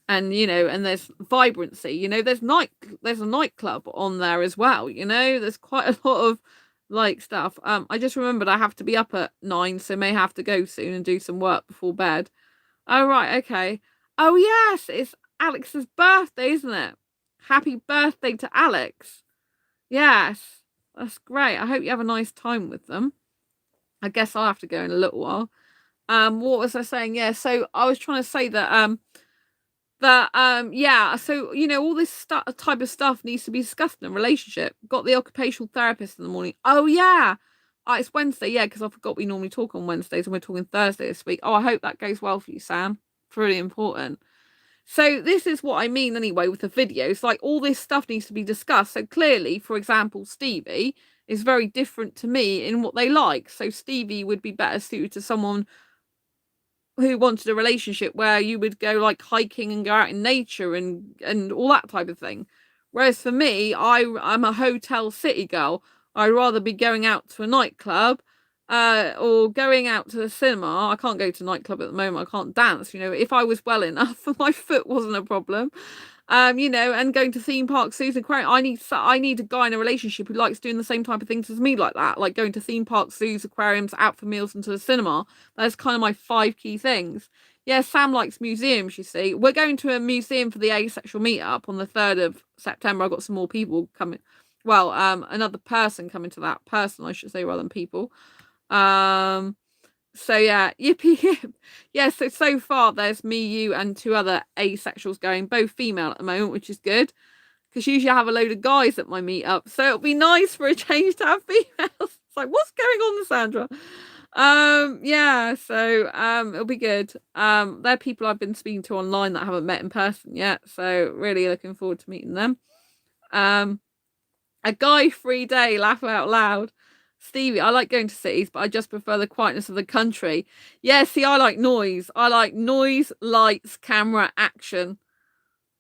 And and there's vibrancy, there's a nightclub on there as well, there's quite a lot of like stuff. I just remembered I have to be up at 9, so may have to go soon and do some work before bed. Oh right, okay. Oh yes, it's Alex's birthday, isn't it? Happy birthday to Alex. Yes, that's great. I hope you have a nice time with them. I guess I'll have to go in a little while. What was I saying? Yeah, so I was trying to say that yeah, so all this type of stuff needs to be discussed in a relationship. Got the occupational therapist in the morning. Oh yeah, It's Wednesday, yeah, because I forgot we normally talk on Wednesdays and we're talking Thursday this week. Oh, I hope that goes well for you, Sam. It's really important. So this is what I mean anyway with the videos. Like, all this stuff needs to be discussed. So clearly, for example, Stevie is very different to me in what they like. So Stevie would be better suited to someone who wanted a relationship where you would go like hiking and go out in nature and all that type of thing. Whereas for me, I'm a hotel city girl. I'd rather be going out to a nightclub, or going out to the cinema. I can't go to a nightclub at the moment. I can't dance. If I was well enough, my foot wasn't a problem. And going to theme parks, zoos, and aquarium. I need a guy in a relationship who likes doing the same type of things as me, like that, like going to theme parks, zoos, aquariums, out for meals, and to the cinema. That's kind of my 5 key things. Yeah, Sam likes museums, you see. We're going to a museum for the asexual meetup on the 3rd of September. I've got some more people coming. Well, another person coming to that. Person, I should say, rather than people. So yeah, yippee yip. Yeah, so far there's me, you, and 2 other asexuals going, both female at the moment, which is good. Because usually I have a load of guys at my meetup. So it'll be nice for a change to have females. It's like, what's going on, Sandra? Yeah, so it'll be good. They're people I've been speaking to online that I haven't met in person yet. So really looking forward to meeting them. A guy-free day, laugh out loud. Stevie, I like going to cities, but I just prefer the quietness of the country. Yeah, see, I like noise. I like noise, lights, camera, action.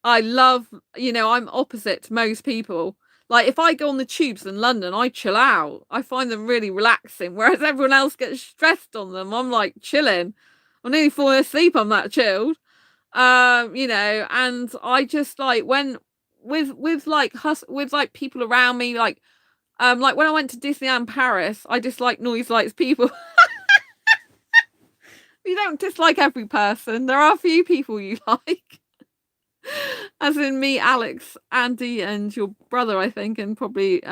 I love, I'm opposite to most people. Like, if I go on the tubes in London, I chill out. I find them really relaxing, whereas everyone else gets stressed on them. I'm like chilling. I'm nearly falling asleep. I'm that chilled. And I just like when with like people around me, like when I went to Disneyland Paris, I dislike noise, lights, people. You don't dislike every person. There are a few people you like. As in me, Alex, Andy, and your brother, I think, and probably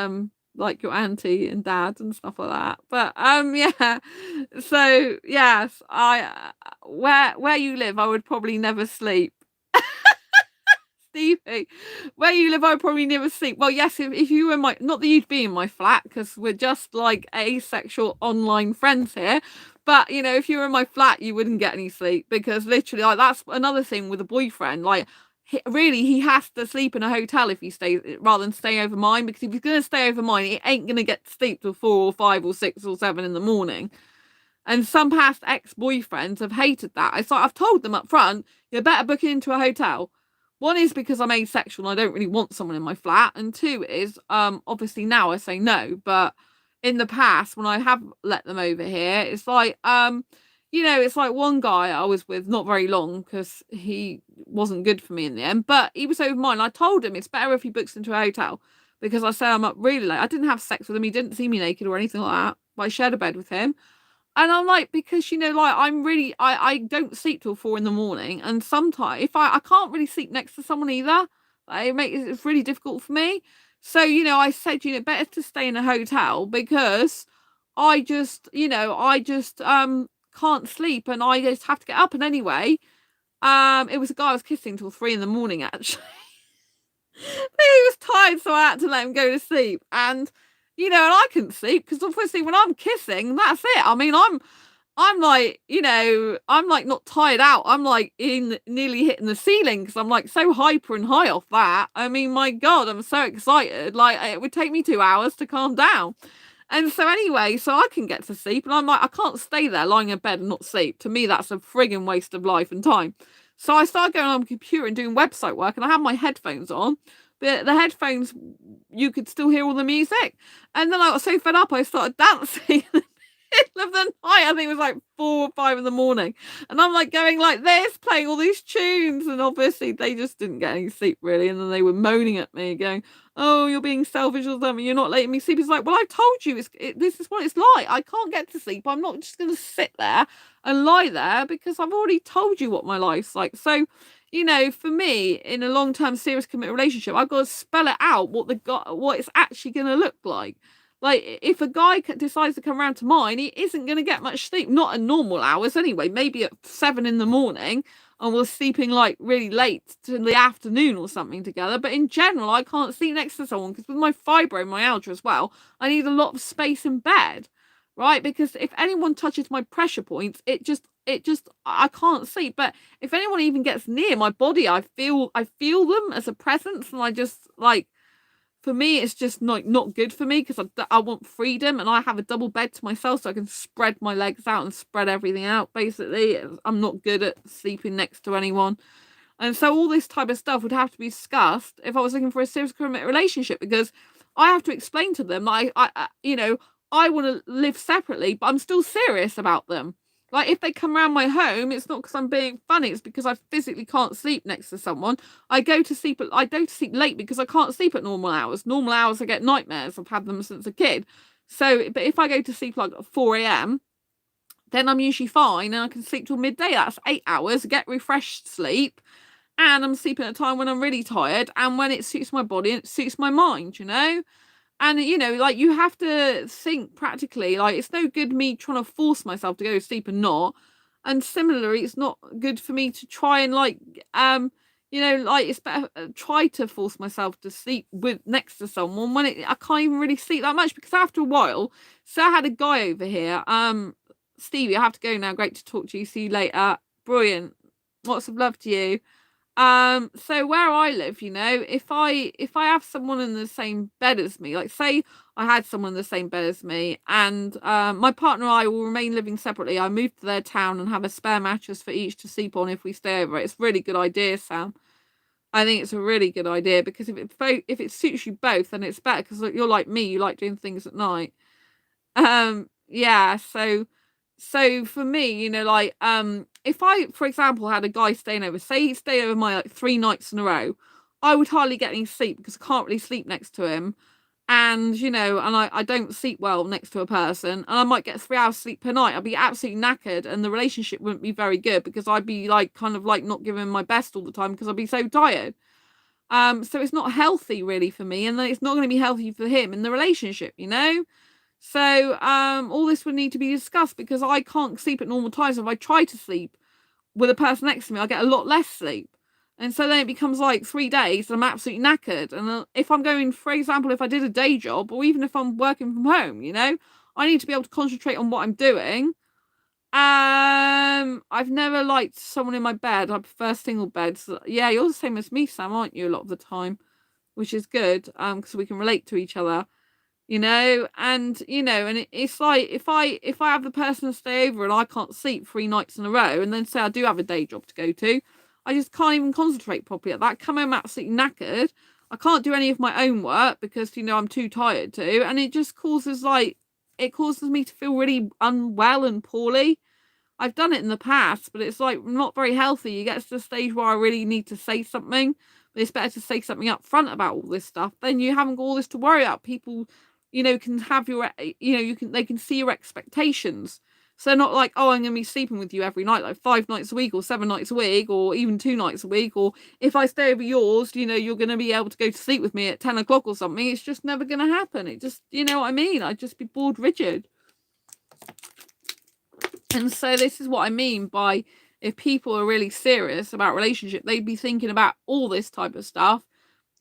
like your auntie and dad and stuff like that. But yeah. So yes, I where you live, I would probably never sleep. Stevie, where you live, I would probably never sleep. Well, yes, if you were not that you'd be in my flat, because we're just like asexual online friends here. But if you were in my flat, you wouldn't get any sleep, because literally, like, that's another thing with a boyfriend. Like, he has to sleep in a hotel if he stays, rather than stay over mine, because if he's going to stay over mine, he ain't going to get to sleep till 4 or 5 or 6 or 7 in the morning. And some past ex-boyfriends have hated that. I've told them up front, you better book it into a hotel. 1 is because I'm asexual and I don't really want someone in my flat. And 2 is, obviously now I say no, but in the past when I have let them over here, it's like, it's like one guy I was with not very long, because he wasn't good for me in the end, but he was over mine. I told him it's better if he books into a hotel, because I said I'm up really late. I didn't have sex with him. He didn't see me naked or anything like that, but I shared a bed with him. And I'm like, because, like, I'm really, I don't sleep till 4 in the morning. And sometimes if I can't really sleep next to someone either. It's really difficult for me. So, I said, better to stay in a hotel, because I just can't sleep, and I just have to get up. And anyway, it was a guy I was kissing till 3 in the morning, actually. But he was tired, so I had to let him go to sleep. And and I couldn't sleep, because obviously when I'm kissing, that's it. I mean, I'm like, I'm like not tired out. I'm like nearly hitting the ceiling, because I'm like so hyper and high off that. I mean, my God, I'm so excited. Like, it would take me 2 hours to calm down. And so anyway, so I can get to sleep, and I'm like, I can't stay there lying in bed and not sleep. To me, that's a frigging waste of life and time. So I started going on my computer and doing website work, and I had my headphones on. But the headphones, you could still hear all the music. And then I got so fed up, I started dancing in the middle of the night. I think it was like 4 or 5 in the morning. And I'm like going like this, playing all these tunes. And obviously they just didn't get any sleep, really. And then they were moaning at me, going, oh, you're being selfish or something. You're not letting me sleep. It's like, well, I told you, this is what it's like. I can't get to sleep. I'm not just going to sit there and lie there, because I've already told you what my life's like. So, for me, in a long-term serious committed relationship, I've got to spell it out what it's actually going to look like. Like, if a guy decides to come around to mine, he isn't going to get much sleep. Not at normal hours anyway, maybe at 7 in the morning, and we're sleeping like really late to the afternoon or something together. But in general, I can't sleep next to someone, because with my fibromyalgia as well, I need a lot of space in bed. right? Because if anyone touches my pressure points, I can't sleep. But if anyone even gets near my body, I feel them as a presence, and I just like, for me, it's just not good for me, because I want freedom, and I have a double bed to myself so I can spread my legs out and spread everything out. Basically, I'm not good at sleeping next to anyone. And so all this type of stuff would have to be discussed if I was looking for a serious committed relationship, because I have to explain to them that I want to live separately, but I'm still serious about them. Like, if they come around my home, it's not because I'm being funny, it's because I physically can't sleep next to someone. I go to sleep late because I can't sleep at normal hours. Normal hours, I get nightmares. I've had them since a kid. So, but if I go to sleep like at 4 a.m., then I'm usually fine and I can sleep till midday. That's 8 hours, get refreshed sleep, and I'm sleeping at a time when I'm really tired and when it suits my body and it suits my mind, And, like, you have to think practically. Like, it's no good me trying to force myself to go to sleep and not. And similarly, it's not good for me to try and, like, like, it's better try to force myself to sleep with next to someone when I can't even really sleep that much, because after a while, so I had a guy over here, Stevie, I have to go now. Great to talk to you. See you later. Brilliant. Lots of love to you. So where I live, if I have someone in the same bed as me, like say I had someone in the same bed as me, and my partner and I will remain living separately. I move to their town and have a spare mattress for each to sleep on if we stay over. It's a really good idea, Sam. I think it's a really good idea, because if it suits you both, then it's better, because you're like me, you like doing things at night. Yeah, so for me, like, if I, for example, had a guy staying over, say he stayed over my like 3 nights in a row, I would hardly get any sleep because I can't really sleep next to him. And, and I don't sleep well next to a person, and I might get 3 hours sleep per night. I'd be absolutely knackered, and the relationship wouldn't be very good, because I'd be like kind of like not giving my best all the time because I'd be so tired. So it's not healthy really for me, and then it's not going to be healthy for him in the relationship. So all this would need to be discussed, because I can't sleep at normal times. If I try to sleep with a person next to me, I get a lot less sleep. And so then it becomes like 3 days and I'm absolutely knackered. And if I'm going, for example, if I did a day job, or even if I'm working from home, I need to be able to concentrate on what I'm doing. I've never liked someone in my bed. I prefer single beds. Yeah, you're the same as me, Sam, aren't you, a lot of the time? Which is good, because we can relate to each other. And it's like, if I have the person stay over and I can't sleep 3 nights in a row, and then say I do have a day job to go to, I just can't even concentrate properly at that. Come home absolutely knackered. I can't do any of my own work because I'm too tired to, and it just causes me to feel really unwell and poorly. I've done it in the past, but it's like not very healthy. You get to the stage where I really need to say something, but it's better to say something up front about all this stuff. Then you haven't got all this to worry about. People, can have they can see your expectations. So they're not like, oh, I'm going to be sleeping with you every night, like 5 nights a week or 7 nights a week, or even 2 nights a week. Or if I stay over yours, you're going to be able to go to sleep with me at 10 o'clock or something. It's just never going to happen. It just, you know what I mean? I'd just be bored rigid. And so this is what I mean by, if people are really serious about relationship, they'd be thinking about all this type of stuff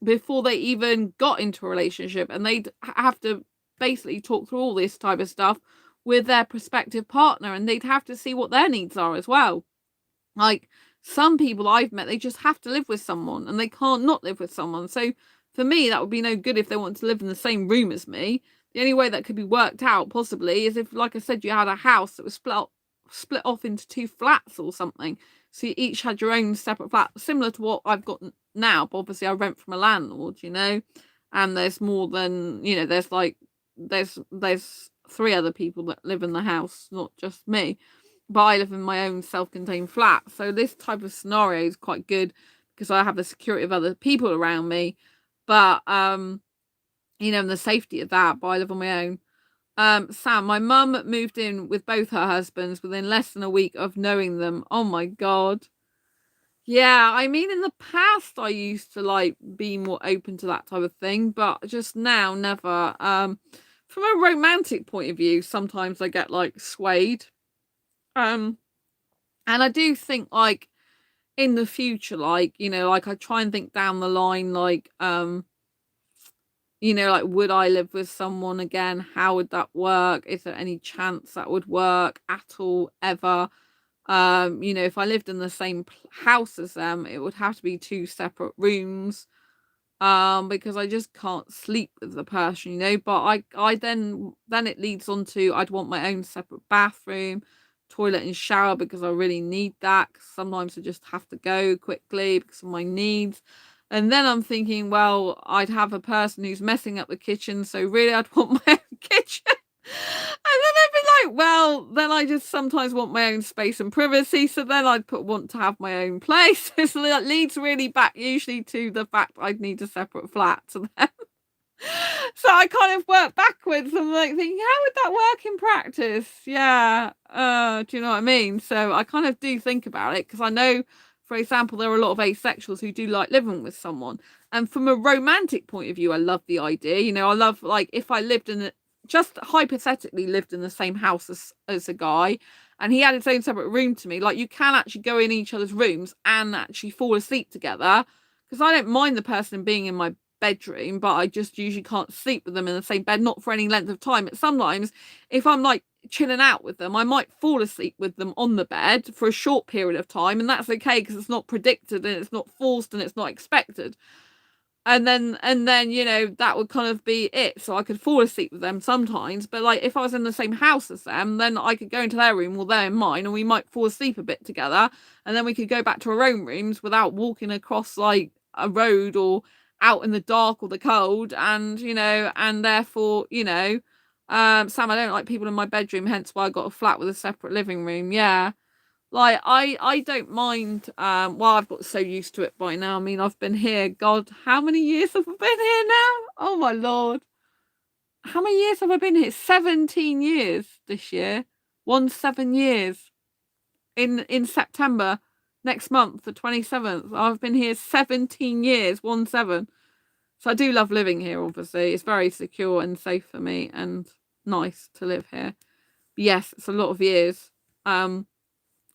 before they even got into a relationship, and they'd have to basically talk through all this type of stuff with their prospective partner, and they'd have to see what their needs are as well. Like, some people I've met, they just have to live with someone and they can't not live with someone. So for me, that would be no good if they want to live in the same room as me. The only way that could be worked out possibly is if, like I said, you had a house that was split off into 2 flats or something, so you each had your own separate flat, similar to what I've got now, but obviously I rent from a landlord, and there's more than, there's 3 other people that live in the house, not just me, but I live in my own self-contained flat. So this type of scenario is quite good because I have the security of other people around me, but and the safety of that, but I live on my own. Sam, my mum moved in with both her husbands within less than a week of knowing them. Oh my God. Yeah, I mean, in the past, I used to like be more open to that type of thing, but just now, never. From a romantic point of view, sometimes I get like swayed. And I do think like in the future, like, like I try and think down the line, like, You know, like, would I live with someone again? How would that work? Is there any chance that would work at all, ever? You know, if I lived in the same house as them, it would have to be two separate rooms, because I just can't sleep with the person, you know. But I then it leads on to, I'd want my own separate bathroom, toilet and shower, because I really need that, 'cause sometimes I just have to go quickly because of my needs. And then I'm thinking, well, I'd have a person who's messing up the kitchen, so really I'd want my own kitchen. And then I'd be like, well, then I just sometimes want my own space and privacy, so then want to have my own place. So that leads really back usually to the fact I'd need a separate flat. So then so I kind of work backwards. I'm like thinking, how would that work in practice? Yeah. Do you know what I mean? So I kind of do think about it, because I know, for example, there are a lot of asexuals who do like living with someone. And from a romantic point of view, I love the idea. You know, I love, like, if I lived in just hypothetically lived in the same house as a guy, and he had his own separate room to me, like, you can actually go in each other's rooms and actually fall asleep together, because I don't mind the person being in my bedroom, but I just usually can't sleep with them in the same bed, not for any length of time. But sometimes if I'm like chilling out with them, I might fall asleep with them on the bed for a short period of time, and that's okay, because it's not predicted and it's not forced and it's not expected. And then you know, that would kind of be it. So I could fall asleep with them sometimes, but like, if I was in the same house as them, then I could go into their room or they're in mine, and we might fall asleep a bit together, and then we could go back to our own rooms without walking across like a road or out in the dark or the cold. And you know, and therefore, you know, Sam, I don't like people in my bedroom, hence why I got a flat with a separate living room. Yeah. Like, I don't mind. Well, I've got so used to it by now. I mean, I've been here, God, how many years have I been here now? Oh my Lord. How many years have I been here? 17 years this year. 7 years. In September next month, the 27th. I've been here 17 years, 7. So I do love living here, obviously. It's very secure and safe for me, and nice to live here. But yes, it's a lot of years.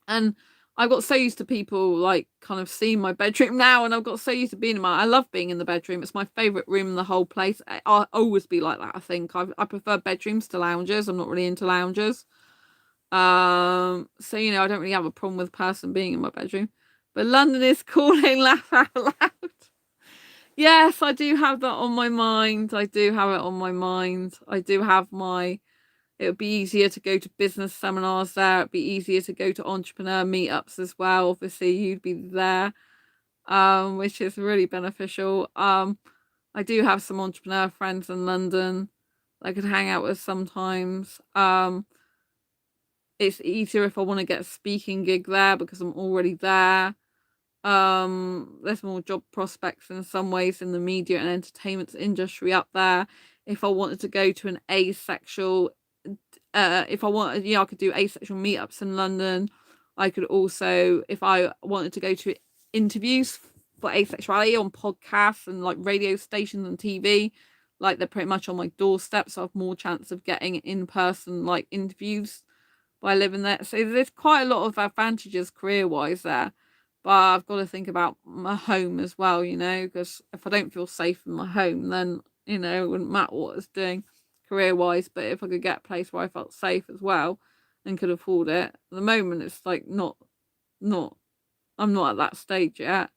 And I've got so used to people like kind of seeing my bedroom now, and I've got so used to being in I love being in the bedroom. It's my favourite room in the whole place. I'll always be like that, I think. I prefer bedrooms to lounges. I'm not really into lounges. So, you know, I don't really have a problem with a person being in my bedroom. But London is calling, laugh out loud. Yes, I do have that on my mind. I do have it on my mind. I do have my It would be easier to go to business seminars there. It'd be easier to go to entrepreneur meetups as well. Obviously, you'd be there, which is really beneficial. I do have some entrepreneur friends in London that I could hang out with sometimes. It's easier if I want to get a speaking gig there because I'm already there. There's more job prospects in some ways in the media and entertainment industry up there. If I wanted to go to an asexual if I wanted, I could do asexual meetups in London. I could also, if I wanted to go to interviews for asexuality on podcasts and like radio stations and TV, like, they're pretty much on my doorstep, so I have more chance of getting in-person like interviews by living there. So there's quite a lot of advantages career-wise there. But I've got to think about my home as well, you know, because if I don't feel safe in my home, then, you know, it wouldn't matter what I was doing career-wise. But if I could get a place where I felt safe as well and could afford it, at the moment it's like not I'm not at that stage yet.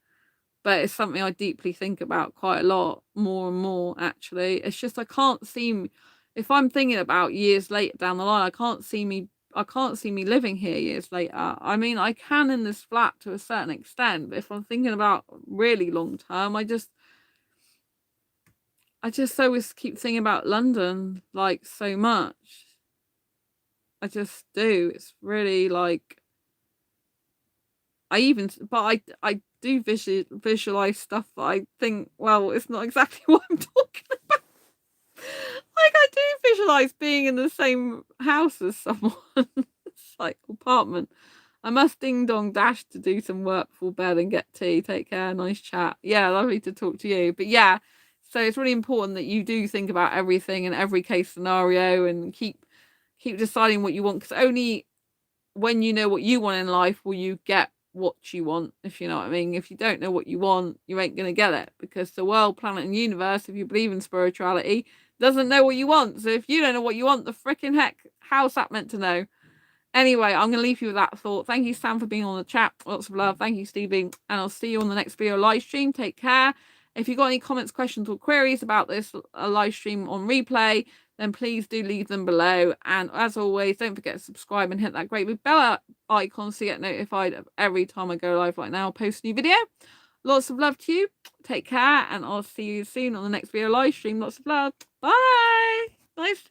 But it's something I deeply think about quite a lot, more and more, actually. It's just I can't see me, if I'm thinking about years later down the line, I can't see me living here years later. I mean, I can in this flat to a certain extent, but if I'm thinking about really long term, I just always keep thinking about London, like, so much. I just do. It's really like, I do visualize stuff that I think, well, it's not exactly what I'm talking about. Like, I do visualize being in the same house as someone. It's like apartment. I must ding dong dash to do some work before bed and get tea. Take care. Nice chat. Yeah, lovely to talk to you. But yeah, so it's really important that you do think about everything and every case scenario and keep deciding what you want, because only when you know what you want in life will you get what you want, if you know what I mean. If you don't know what you want, you ain't going to get it, because the world, planet, and universe, if you believe in spirituality, doesn't know what you want. So if you don't know what you want, the freaking heck, how's that meant to know? Anyway, I'm going to leave you with that thought. Thank you, Sam, for being on the chat. Lots of love. Thank you, Stevie. And I'll see you on the next video live stream. Take care. If you've got any comments, questions, or queries about this live stream on replay, then please do leave them below. And as always, don't forget to subscribe and hit that great big bell icon so you get notified of every time I go live. Right now, I'll post a new video. Lots of love to you. Take care, and I'll see you soon on the next video live stream. Lots of love. Bye. Nice.